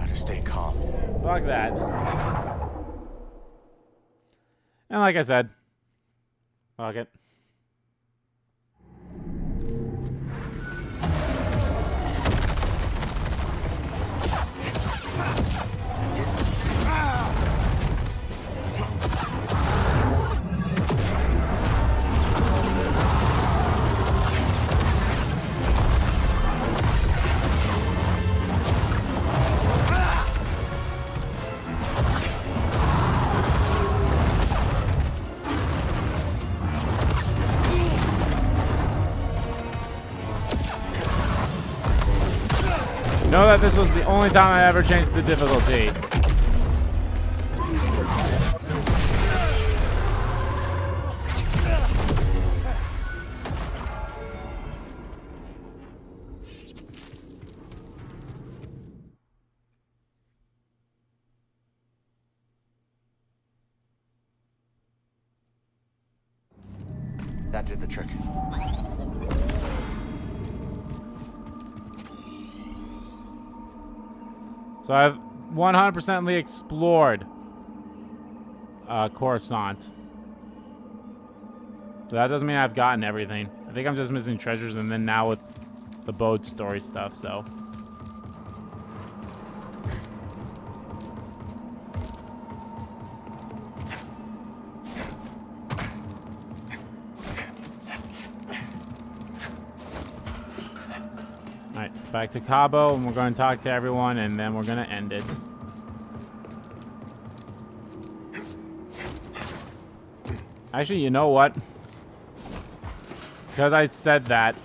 Gotta stay calm. Fuck that. And like I said, fuck it. Know that this was the only time I ever changed the difficulty. That did the trick. So I've 100%ly explored Coruscant. So that doesn't mean I've gotten everything. I think I'm just missing treasures, and then now with the Bode story stuff, so. Alright, back to Cabo, and we're going to talk to everyone, and then we're going to end it. Actually, you know what? Because I said that,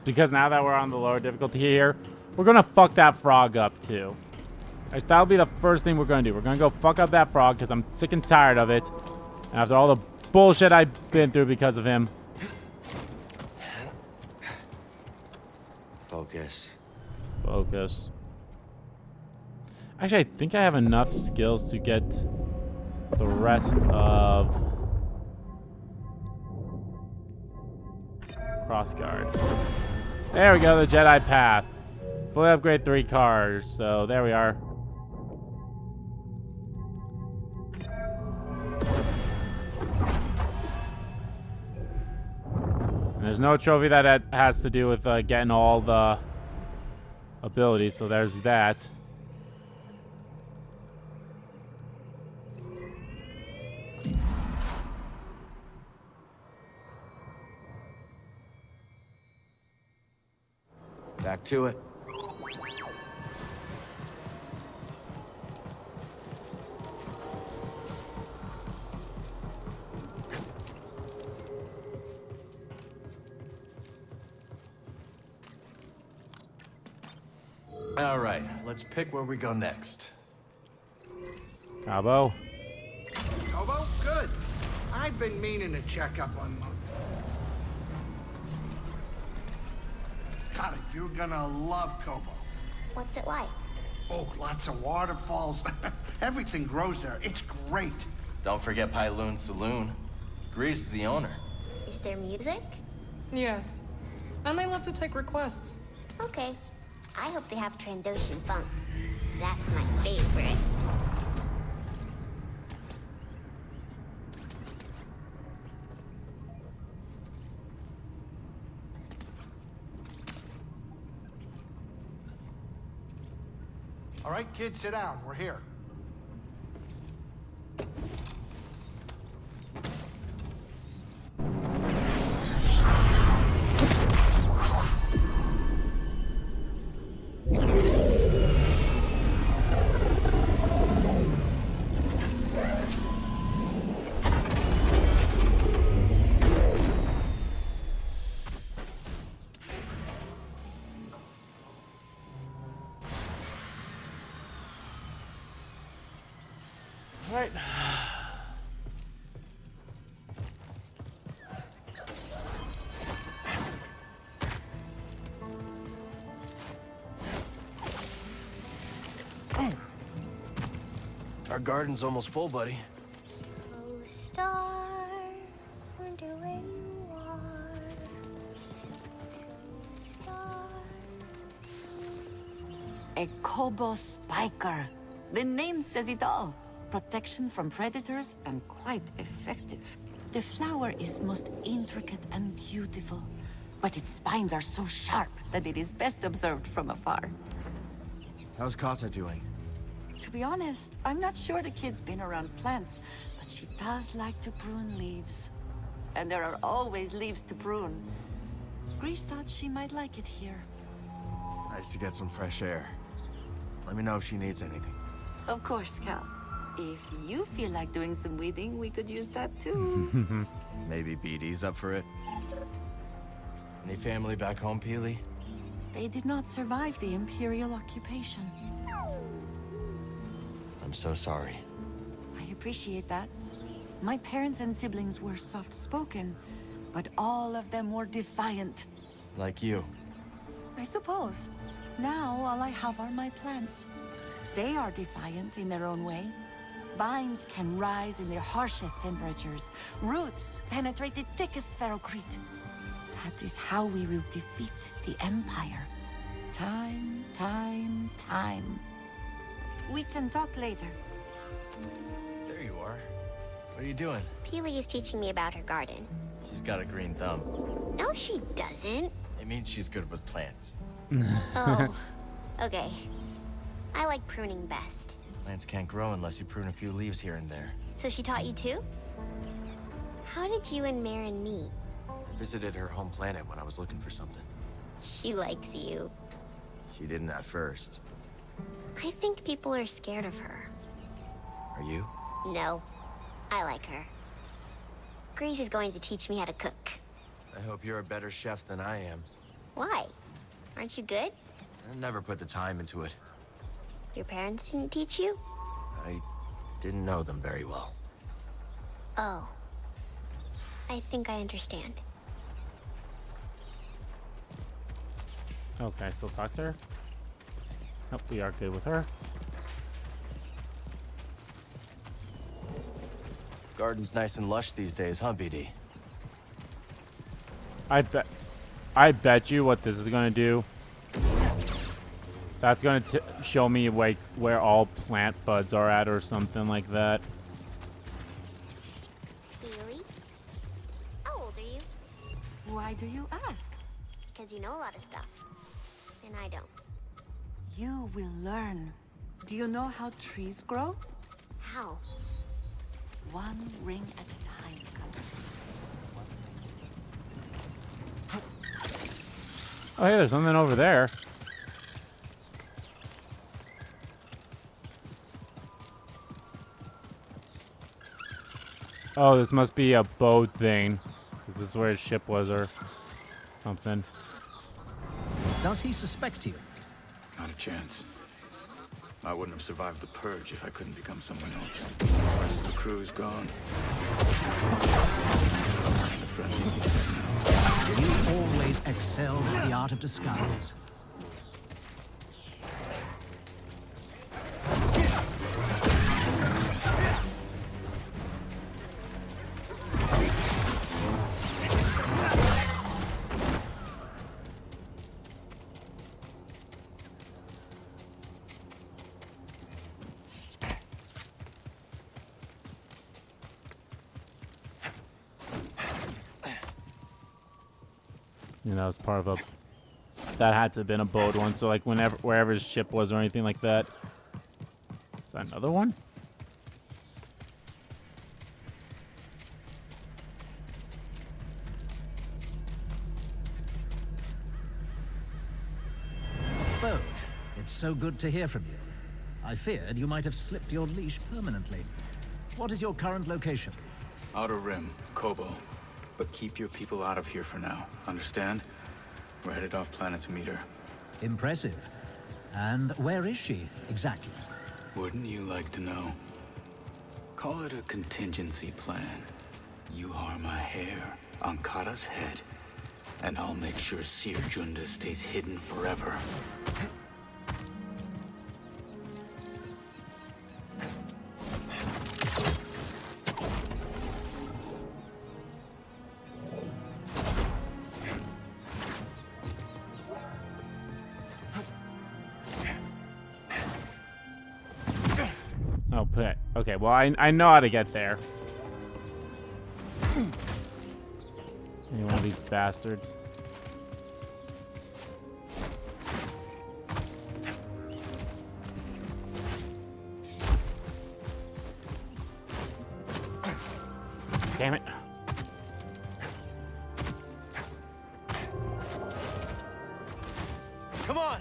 because now that we're on the lower difficulty here, we're going to fuck that frog up, too. That'll be the first thing we're going to do. We're going to go fuck up that frog, because I'm sick and tired of it. And after all the bullshit I've been through because of him. Focus. Focus. Actually, I think I have enough skills to get the rest of Crossguard. There we go, the Jedi Path. Fully upgrade 3 cars, so there we are. And there's no trophy that has to do with getting all the abilities, so there's that. Back to it. All right, let's pick where we go next. Cabo. Kobo, good. I've been meaning to check up on Mo. God, you're gonna love Kobo. What's it like? Oh, lots of waterfalls. Everything grows there. It's great. Don't forget Pyloon Saloon. Grease is the owner. Is there music? Yes. And they love to take requests. Okay. I hope they have Trandoshan funk. That's my favorite. All right, kids, sit down. We're here. Right. Our garden's almost full, buddy. Oh, star, wonder where you are. Star. A Kobo spiker. The name says it all. Protection from predators and quite effective. The flower is most intricate and beautiful, but its spines are so sharp that it is best observed from afar. How's Kata doing? To be honest, I'm not sure the kid's been around plants, but she does like to prune leaves. And there are always leaves to prune. Grease thought she might like it here. Nice to get some fresh air. Let me know if she needs anything. Of course, Cal. If you feel like doing some weeding, we could use that too. Maybe BD's up for it. Any family back home, Peely? They did not survive the Imperial occupation. I'm so sorry. I appreciate that. My parents and siblings were soft-spoken, but all of them were defiant. Like you. I suppose. Now all I have are my plants. They are defiant in their own way. Vines can rise in the harshest temperatures. Roots penetrate the thickest ferrocrete. That is how we will defeat the Empire. Time, time, time. We can talk later. There you are. What are you doing? Peely is teaching me about her garden. She's got a green thumb. No, she doesn't. It means she's good with plants. Oh, okay. I like pruning best. Plants can't grow unless you prune a few leaves here and there. So she taught you too? How did you and Marin meet? I visited her home planet when I was looking for something. She likes you. She didn't at first. I think people are scared of her. Are you? No, I like her. Grease is going to teach me how to cook. I hope you're a better chef than I am. Why? Aren't you good? I never put the time into it. Your parents didn't teach you? I didn't know them very well. Oh. I think I understand. Okay, I still talk to her? Nope, we are good with her. Garden's nice and lush these days, huh, BD? I bet you what this is gonna do. That's gonna show me like where all plant buds are at or something like that. Really? How old are you? Why do you ask? Because you know a lot of stuff. And I don't. You will learn. Do you know how trees grow? How? One ring at a time. Oh, hey, there's something over there. Oh, this must be a boat thing. Is this where his ship was or something? Does he suspect you? Not a chance. I wouldn't have survived the purge if I couldn't become someone else. The rest of the crew's gone. The friendly. You always excelled at the art of disguise. You know, it's part of a... That had to have been a boat one, so like wherever his ship was or anything like that. Is that another one? Bode, it's so good to hear from you. I feared you might have slipped your leash permanently. What is your current location? Outer Rim, Kobo. But keep your people out of here for now. Understand? We're headed off planet to meet her. Impressive. And where is she, exactly? Wouldn't you like to know? Call it a contingency plan. You harm a hair on Kata's head, and I'll make sure Seer Junda stays hidden forever. Oh, pit. Okay, well, I know how to get there. Any one of these bastards. Damn it. Come on!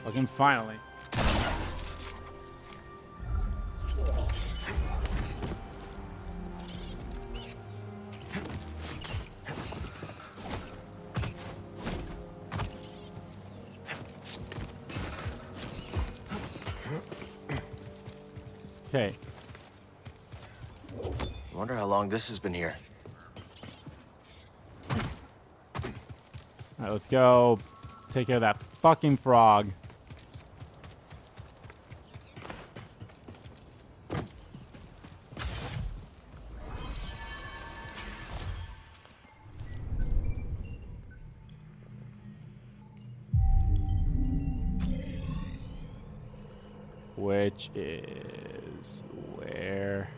Fucking finally. Okay. I wonder how long this has been here. Alright, let's go take care of that fucking frog. Which is where?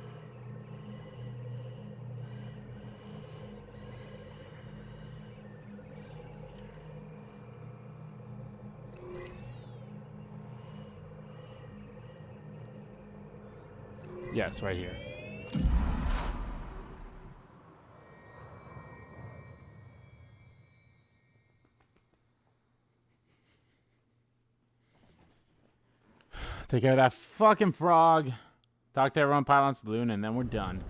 Yes, right here. Take care of that fucking frog. Talk to everyone, Pylon Saloon, and then we're done.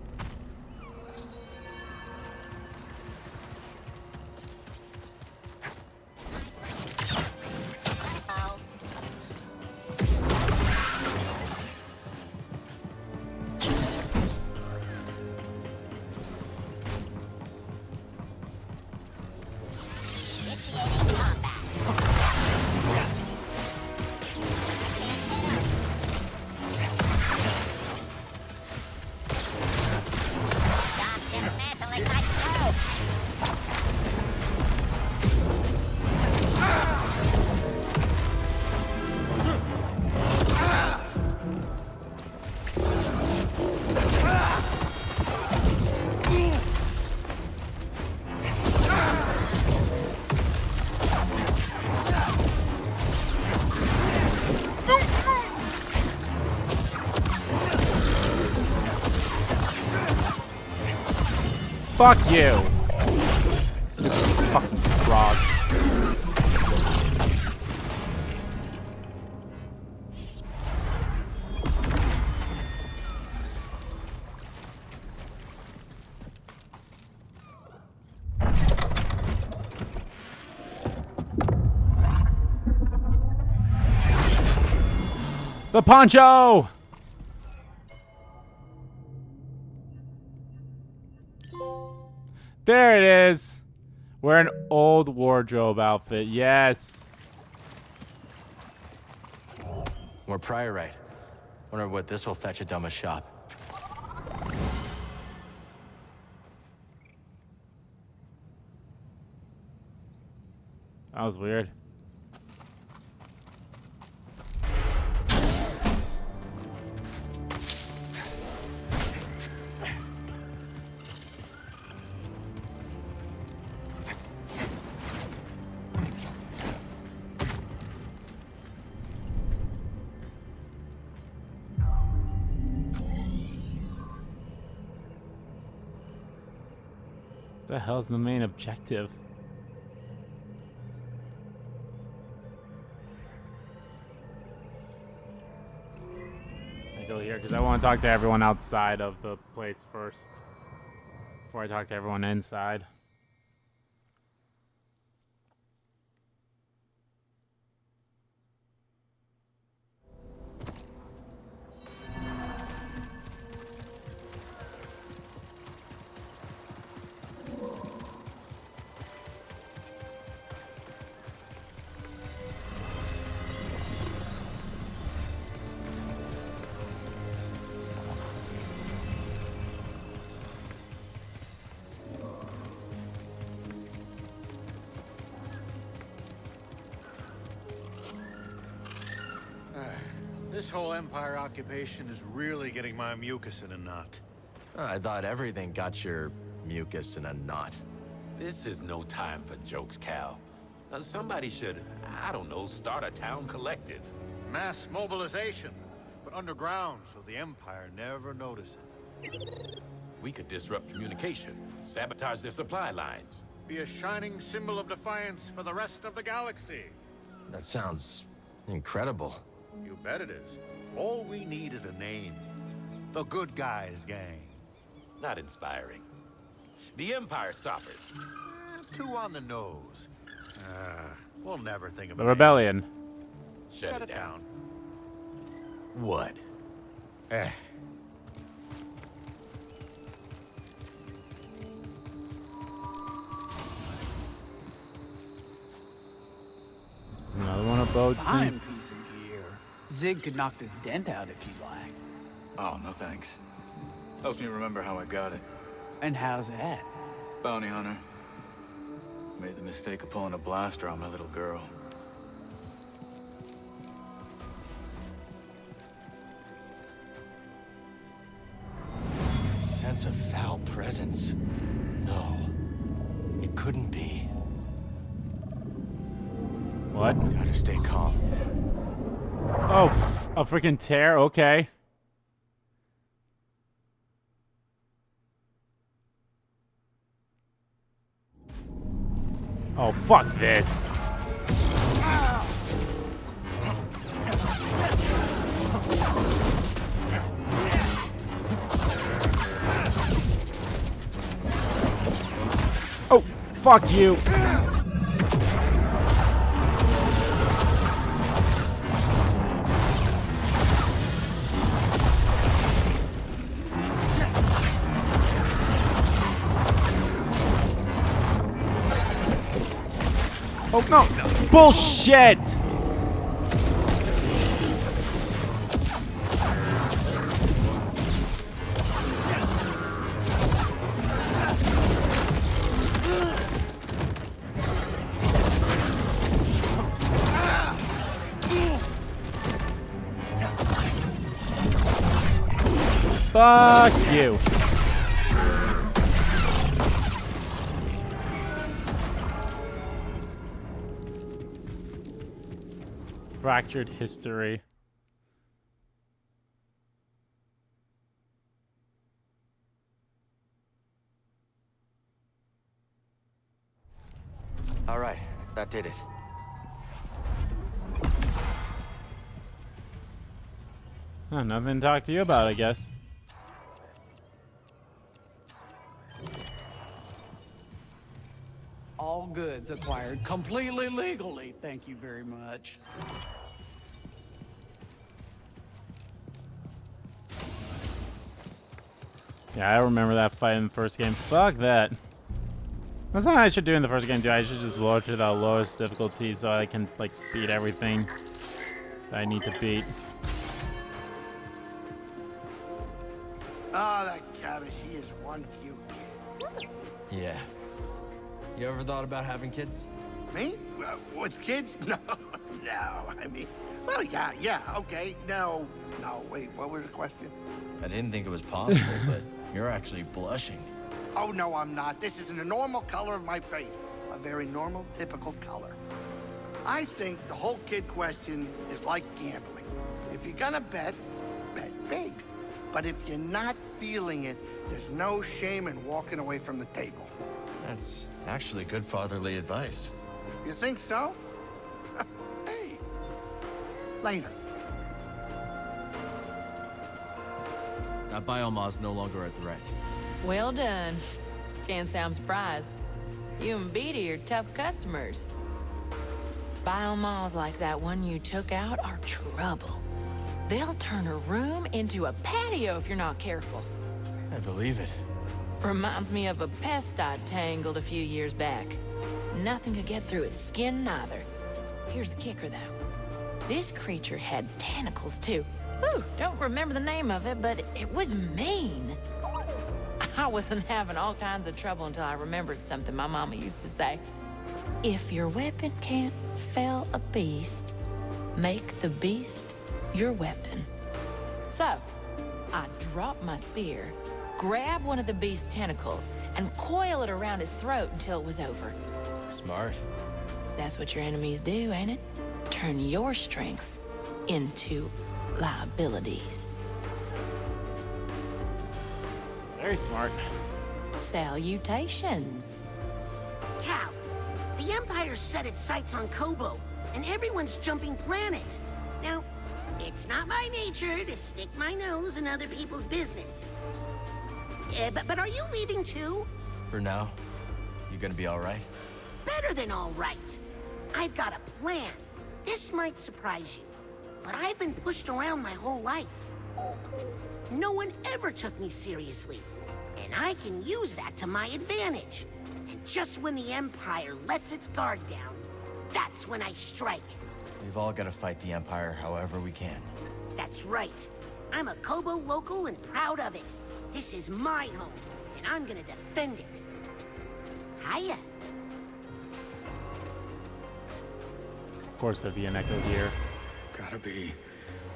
Fuck you! Stupid fucking frog. The poncho! There it is. We're an old wardrobe outfit. Yes. More priorite. Wonder what this will fetch at Dumba's shop. That was weird. What the hell's the main objective? I go here because I want to talk to everyone outside of the place first before I talk to everyone inside. This whole Empire occupation is really getting my mucus in a knot. I thought everything got your mucus in a knot. This is no time for jokes, Cal. Somebody should, I don't know, start a town collective. Mass mobilization, but underground so the Empire never notices. We could disrupt communication, sabotage their supply lines. Be a shining symbol of defiance for the rest of the galaxy. That sounds incredible. You bet it is. All we need is a name. The Good Guys Gang. Not inspiring. The Empire Stoppers. Too on the nose. We'll never think of The a Rebellion. name. Shut it down. What? This is another one of Bode's Fine thing. piece of gear. Zig could knock this dent out if you'd like. Oh, no thanks. Helps me remember how I got it. And how's that? Bounty hunter. Made the mistake of pulling a blaster on my little girl. Sense of foul presence. No, it couldn't be. What? Gotta stay calm. Oh, a freaking tear? Okay. Oh, fuck this. Oh, fuck you. Oh, no. Bullshit. Fuck you. Fractured history. All right, that did it. Oh, nothing to talk to you about, I guess. All goods acquired completely legally. Thank you very much. Yeah, I remember that fight in the first game. Fuck that. That's what I should do in the first game, too. I should just lower to the lowest difficulty so I can, like, beat everything that I need to beat. Oh, that Cabbage, he is one cute kid. Yeah. You ever thought about having kids? Me? With kids? No, no. I mean, well, yeah, okay. No, wait, what was the question? I didn't think it was possible, but you're actually blushing. Oh, no, I'm not. This isn't a normal color of my face. A very normal, typical color. I think the whole kid question is like gambling. If you're gonna bet, bet big. But if you're not feeling it, there's no shame in walking away from the table. That's actually good fatherly advice. You think so? Hey, later. That Bioma's no longer a threat. Well done. Can't say I'm surprised. You and Beatty are tough customers. Biomas like that one you took out are trouble. They'll turn a room into a patio if you're not careful. I believe it. Reminds me of a pest I tangled a few years back. Nothing could get through its skin neither. Here's the kicker, though. This creature had tentacles, too. Whew, don't remember the name of it, but it was mean. I wasn't having all kinds of trouble until I remembered something my mama used to say. If your weapon can't fell a beast, make the beast your weapon. So, I drop my spear, grab one of the beast's tentacles, and coil it around his throat until it was over. Smart. That's what your enemies do, ain't it? Turn your strengths into liabilities. Very smart. Salutations. Cal, the Empire set its sights on Kobo, and everyone's jumping planet. Now, it's not my nature to stick my nose in other people's business. But are you leaving too? For now, you gonna be all right? Better than all right. I've got a plan. This might surprise you, but I've been pushed around my whole life. No one ever took me seriously, and I can use that to my advantage. And just when the Empire lets its guard down, that's when I strike. We've all gotta fight the Empire however we can. That's right. I'm a Kobo local and proud of it. This is my home, and I'm gonna defend it. Hiya. Of course, there'd be an echo here. Gotta be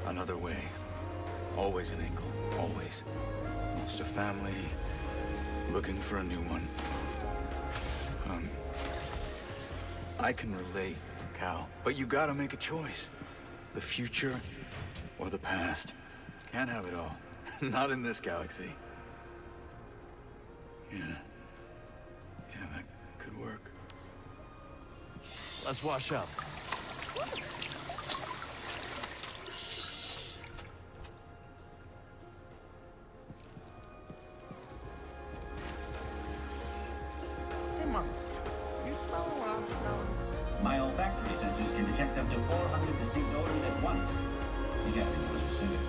another way. Always an angle. Always. Lost a family. Looking for a new one. I can relate, Cal, but you gotta make a choice. The future or the past. Can't have it all. Not in this galaxy. Yeah, that could work. Let's wash up. Hey, Mom. You smelling what I'm smelling? My olfactory sensors can detect up to 400 distinct odors at once. You gotta be more specific.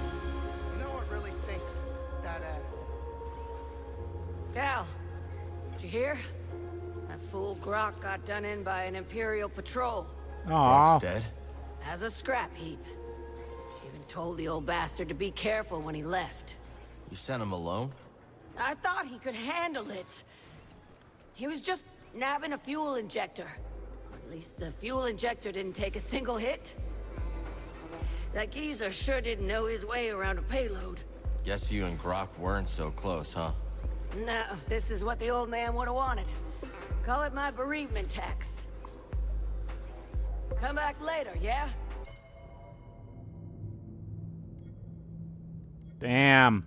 You know what really stinks? That Cal, did you hear? That fool Grok got done in by an Imperial patrol. Aww. Dead? As a scrap heap. Even told the old bastard to be careful when he left. You sent him alone? I thought he could handle it. He was just nabbing a fuel injector. At least the fuel injector didn't take a single hit. That geezer sure didn't know his way around a payload. Guess you and Grok weren't so close, huh? No, this is what the old man would have wanted. Call it my bereavement tax. Come back later, yeah? Damn.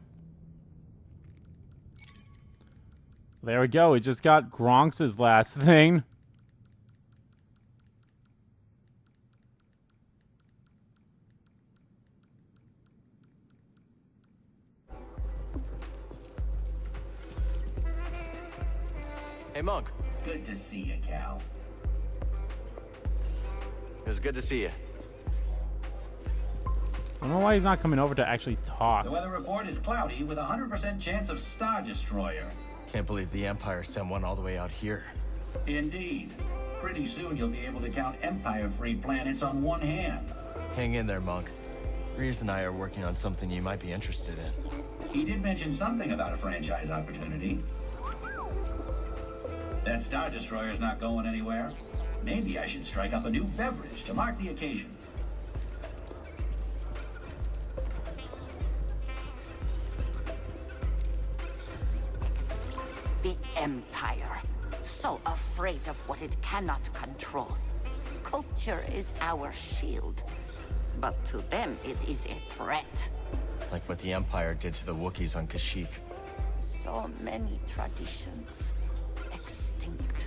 There we go. We just got Gronk's last thing. Hey, Monk. Good to see you, Cal. It was good to see you. I don't know why he's not coming over to actually talk. The weather report is cloudy with a 100% chance of Star Destroyer. Can't believe the Empire sent one all the way out here. Indeed. Pretty soon you'll be able to count Empire-free planets on one hand. Hang in there, Monk. Reese and I are working on something you might be interested in. He did mention something about a franchise opportunity. That Star Destroyer's not going anywhere. Maybe I should strike up a new beverage to mark the occasion. The Empire, so afraid of what it cannot control. Culture is our shield, but to them it is a threat. Like what the Empire did to the Wookiees on Kashyyyk. So many traditions extinct.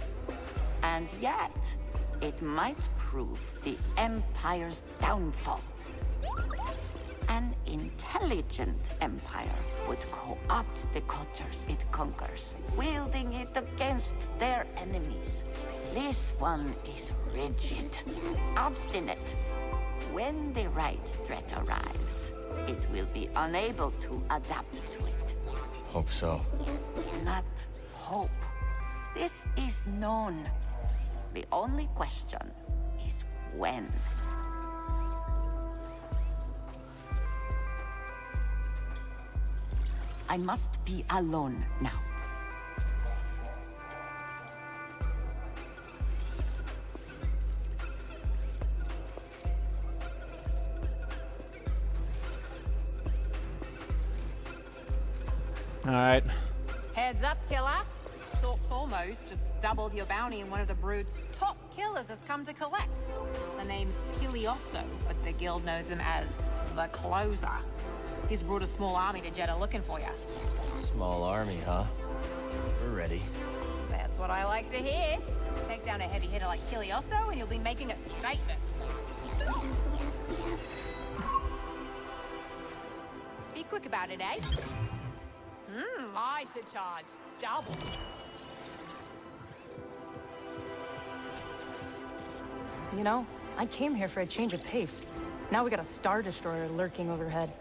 And yet, it might prove the Empire's downfall. An intelligent empire would co-opt the cultures it conquers, wielding it against their enemies. This one is rigid, obstinate. When the right threat arrives, it will be unable to adapt to it. Hope so. Not hope. This is known. The only question is when. I must be alone now. All right. Heads up, killer. Thought almost just doubled your bounty, and one of the Brood's top killers has come to collect. The name's Kilioso, but the guild knows him as the Closer. He's brought a small army to Jeddah looking for you. Small army, huh? We're ready. That's what I like to hear. Take down a heavy hitter like Kilioso, and you'll be making a statement. Be quick about it, eh? I should charge double. You know, I came here for a change of pace. Now we got a Star Destroyer lurking overhead.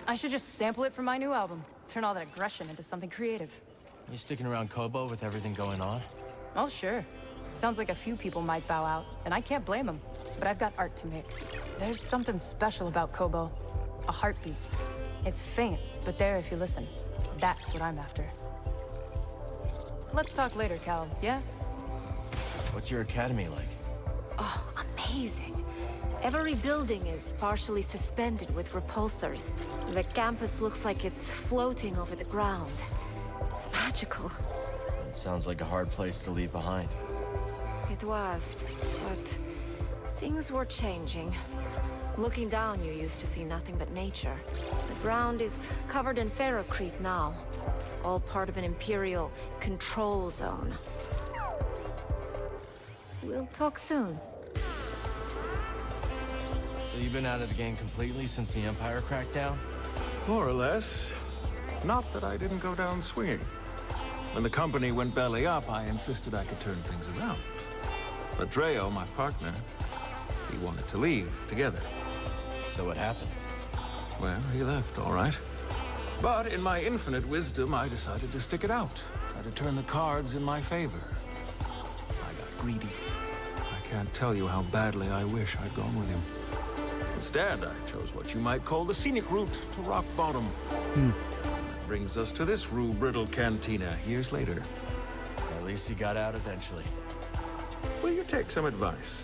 I should just sample it for my new album. Turn all that aggression into something creative. You sticking around Kobo with everything going on? Oh, sure. Sounds like a few people might bow out, and I can't blame them. But I've got art to make. There's something special about Kobo. A heartbeat. It's faint, but there if you listen. That's what I'm after. Let's talk later, Cal, yeah? What's your academy like? Oh, amazing. Every building is partially suspended with repulsors. The campus looks like it's floating over the ground. It's magical. It sounds like a hard place to leave behind. It was, but things were changing. Looking down, you used to see nothing but nature. The ground is covered in ferrocrete now. All part of an Imperial control zone. We'll talk soon. So you've been out of the game completely since the Empire crackdown? More or less. Not that I didn't go down swinging. When the company went belly up, I insisted I could turn things around. But Dreo, my partner, he wanted to leave together. So what happened? Well, he left, all right. But in my infinite wisdom, I decided to stick it out. Try to turn the cards in my favor. I got greedy. I can't tell you how badly I wish I'd gone with him. Instead, I chose what you might call the scenic route to rock bottom. That brings us to this rue-brittle cantina years later. At least he got out eventually. Will you take some advice?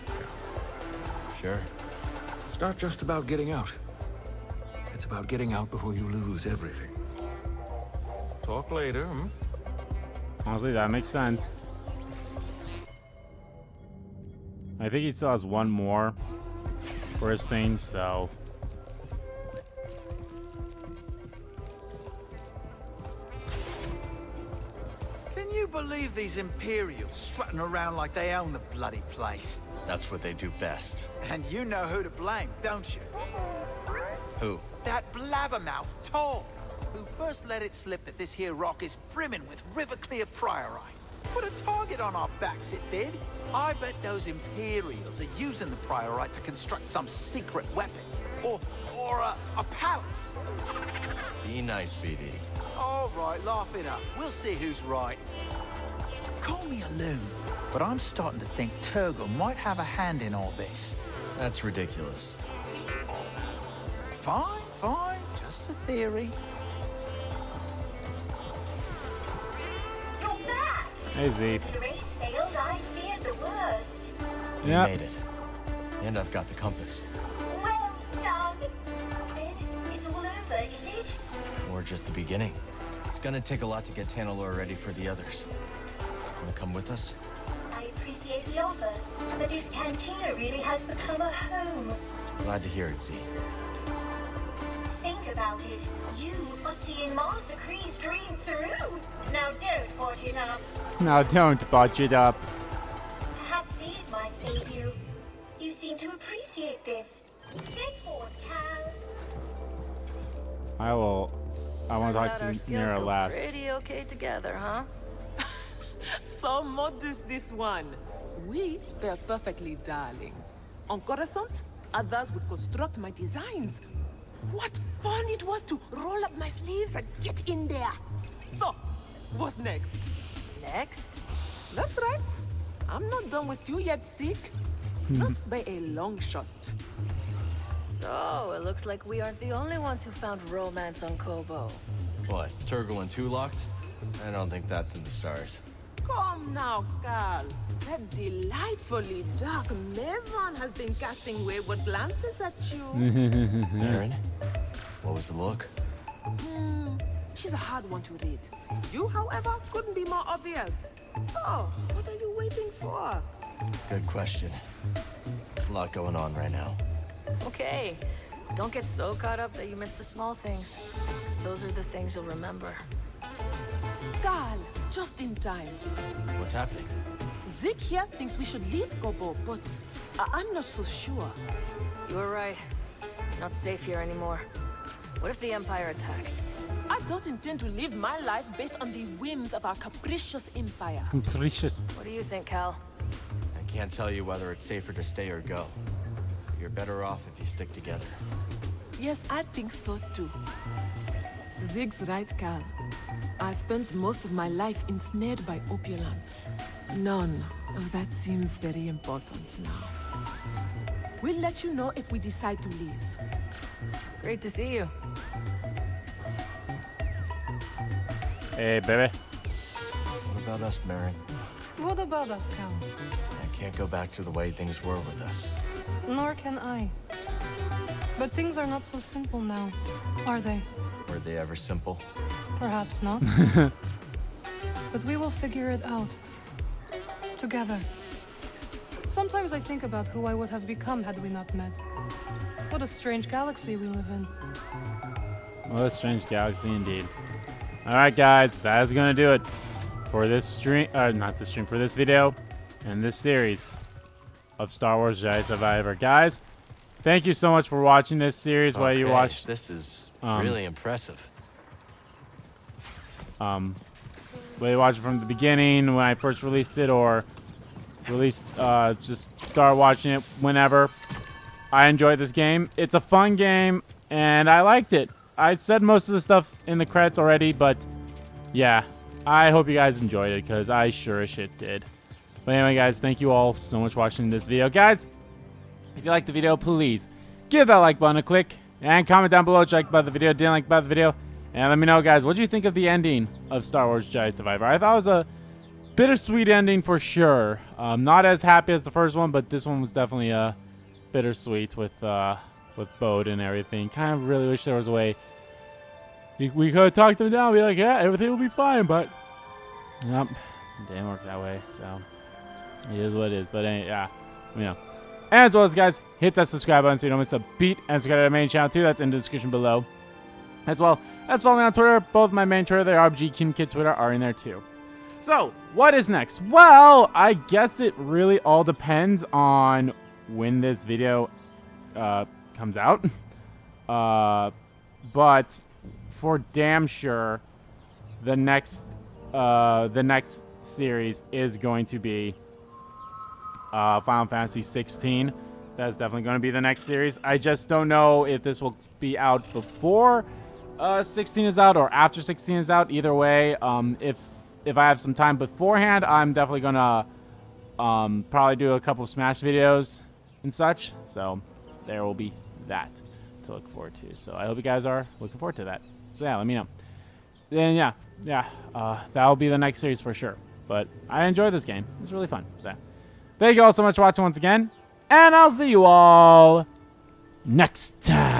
Sure. It's not just about getting out. It's about getting out before you lose everything. Talk later, Honestly, that makes sense. I think he still has one more for his thing, so... Can you believe these Imperials strutting around like they own the bloody place? That's what they do best. And you know who to blame, don't you? Who? That blabbermouth Tom, who first let it slip that this here rock is brimming with river-clear priorite. Put a target on our backs, it did. I bet those Imperials are using the priorite to construct some secret weapon. Or a palace. Be nice, BD. All right, laugh it up. We'll see who's right. Call me a loon, but I'm starting to think Turgle might have a hand in all this. That's ridiculous. Fine, fine. Just a theory. You're back! Hey, Z. The race failed. I feared the worst. We made it. And I've got the compass. Well done. Then it's all over, is it? Or just the beginning. It's gonna take a lot to get Tanalor ready for the others. Wanna come with us? I appreciate the offer, but this cantina really has become a home. Glad to hear it, Z. Think about it. You are seeing Master Kree's dream through. Now don't botch it up. Now don't botch it up. Perhaps these might aid you. You seem to appreciate this. Step forward, Cal. I want to talk Turns out our to skills Mira go last. pretty okay together, huh? So modest, this one. We were perfectly darling. En Coruscant, others would construct my designs. What fun it was to roll up my sleeves and get in there. So, what's next? Next? That's right. I'm not done with you yet, Zeke. Not by a long shot. So, it looks like we aren't the only ones who found romance on Kobo. What, Turgle and Two locked? I don't think that's in the stars. Come now, Carl. That delightfully dark Maven has been casting wayward glances at you. Aaron, what was the look? She's a hard one to read. You, however, couldn't be more obvious. So, what are you waiting for? Good question. A lot going on right now. Okay, don't get so caught up that you miss the small things. 'Cause those are the things you'll remember. Cal, just in time. What's happening? Zeke here thinks we should leave Kobo, but I'm not so sure. You were right. It's not safe here anymore. What if the Empire attacks? I don't intend to live my life based on the whims of our capricious empire. Capricious. What do you think, Cal? I can't tell you whether it's safer to stay or go. You're better off if you stick together. Yes, I think so too. Zig's right, Cal. I spent most of my life ensnared by opulence. None of that seems very important now. We'll let you know if we decide to leave. Great to see you. Hey, baby. What about us, Marin? What about us, Cal? I can't go back to the way things were with us. Nor can I. But things are not so simple now, are they? Were they ever simple? Perhaps not. But we will figure it out. Together. Sometimes I think about who I would have become had we not met. What a strange galaxy we live in. What a strange galaxy indeed. Alright guys, that is going to do it for this stream, for this video and this series of Star Wars Jedi Survivor. Guys, thank you so much for watching this series. Whether you watched... This is really impressive. Whether you watch it from the beginning when I first released it or just start watching it whenever. I enjoyed this game. It's a fun game and I liked it. I said most of the stuff in the credits already, but yeah, I hope you guys enjoyed it because I sure as shit did. But anyway, guys, thank you all so much for watching this video. Guys, if you liked the video, please give that like button a click and comment down below what you liked about the video, didn't like about the video, and let me know, guys, what do you think of the ending of Star Wars Jedi Survivor? I thought it was a bittersweet ending for sure. Not as happy as the first one, but this one was definitely bittersweet with Bode and everything. Kind of really wish there was a way we could have talked them down, be like, yeah, everything will be fine, but yep, it didn't work that way, so it is what it is. But yeah, you know. And as always, guys, hit that subscribe button so you don't miss a beat, and subscribe to the main channel too. That's in the description below. As well as follow me on Twitter. Both my main Twitter, the RBG Kim Kid Twitter, are in there too. So, what is next? Well, I guess it really all depends on when this video comes out. But for damn sure, the next series is going to be Final Fantasy 16. That's definitely going to be the next series. I just don't know if this will be out before 16 is out or after 16 is out. Either way, if I have some time beforehand, I'm definitely gonna probably do a couple of Smash videos and such. So there will be that to look forward to. So I hope you guys are looking forward to that. So yeah, let me know. Then yeah, that'll be the next series for sure. But I enjoyed this game. It was really fun. So thank you all so much for watching once again, and I'll see you all next time.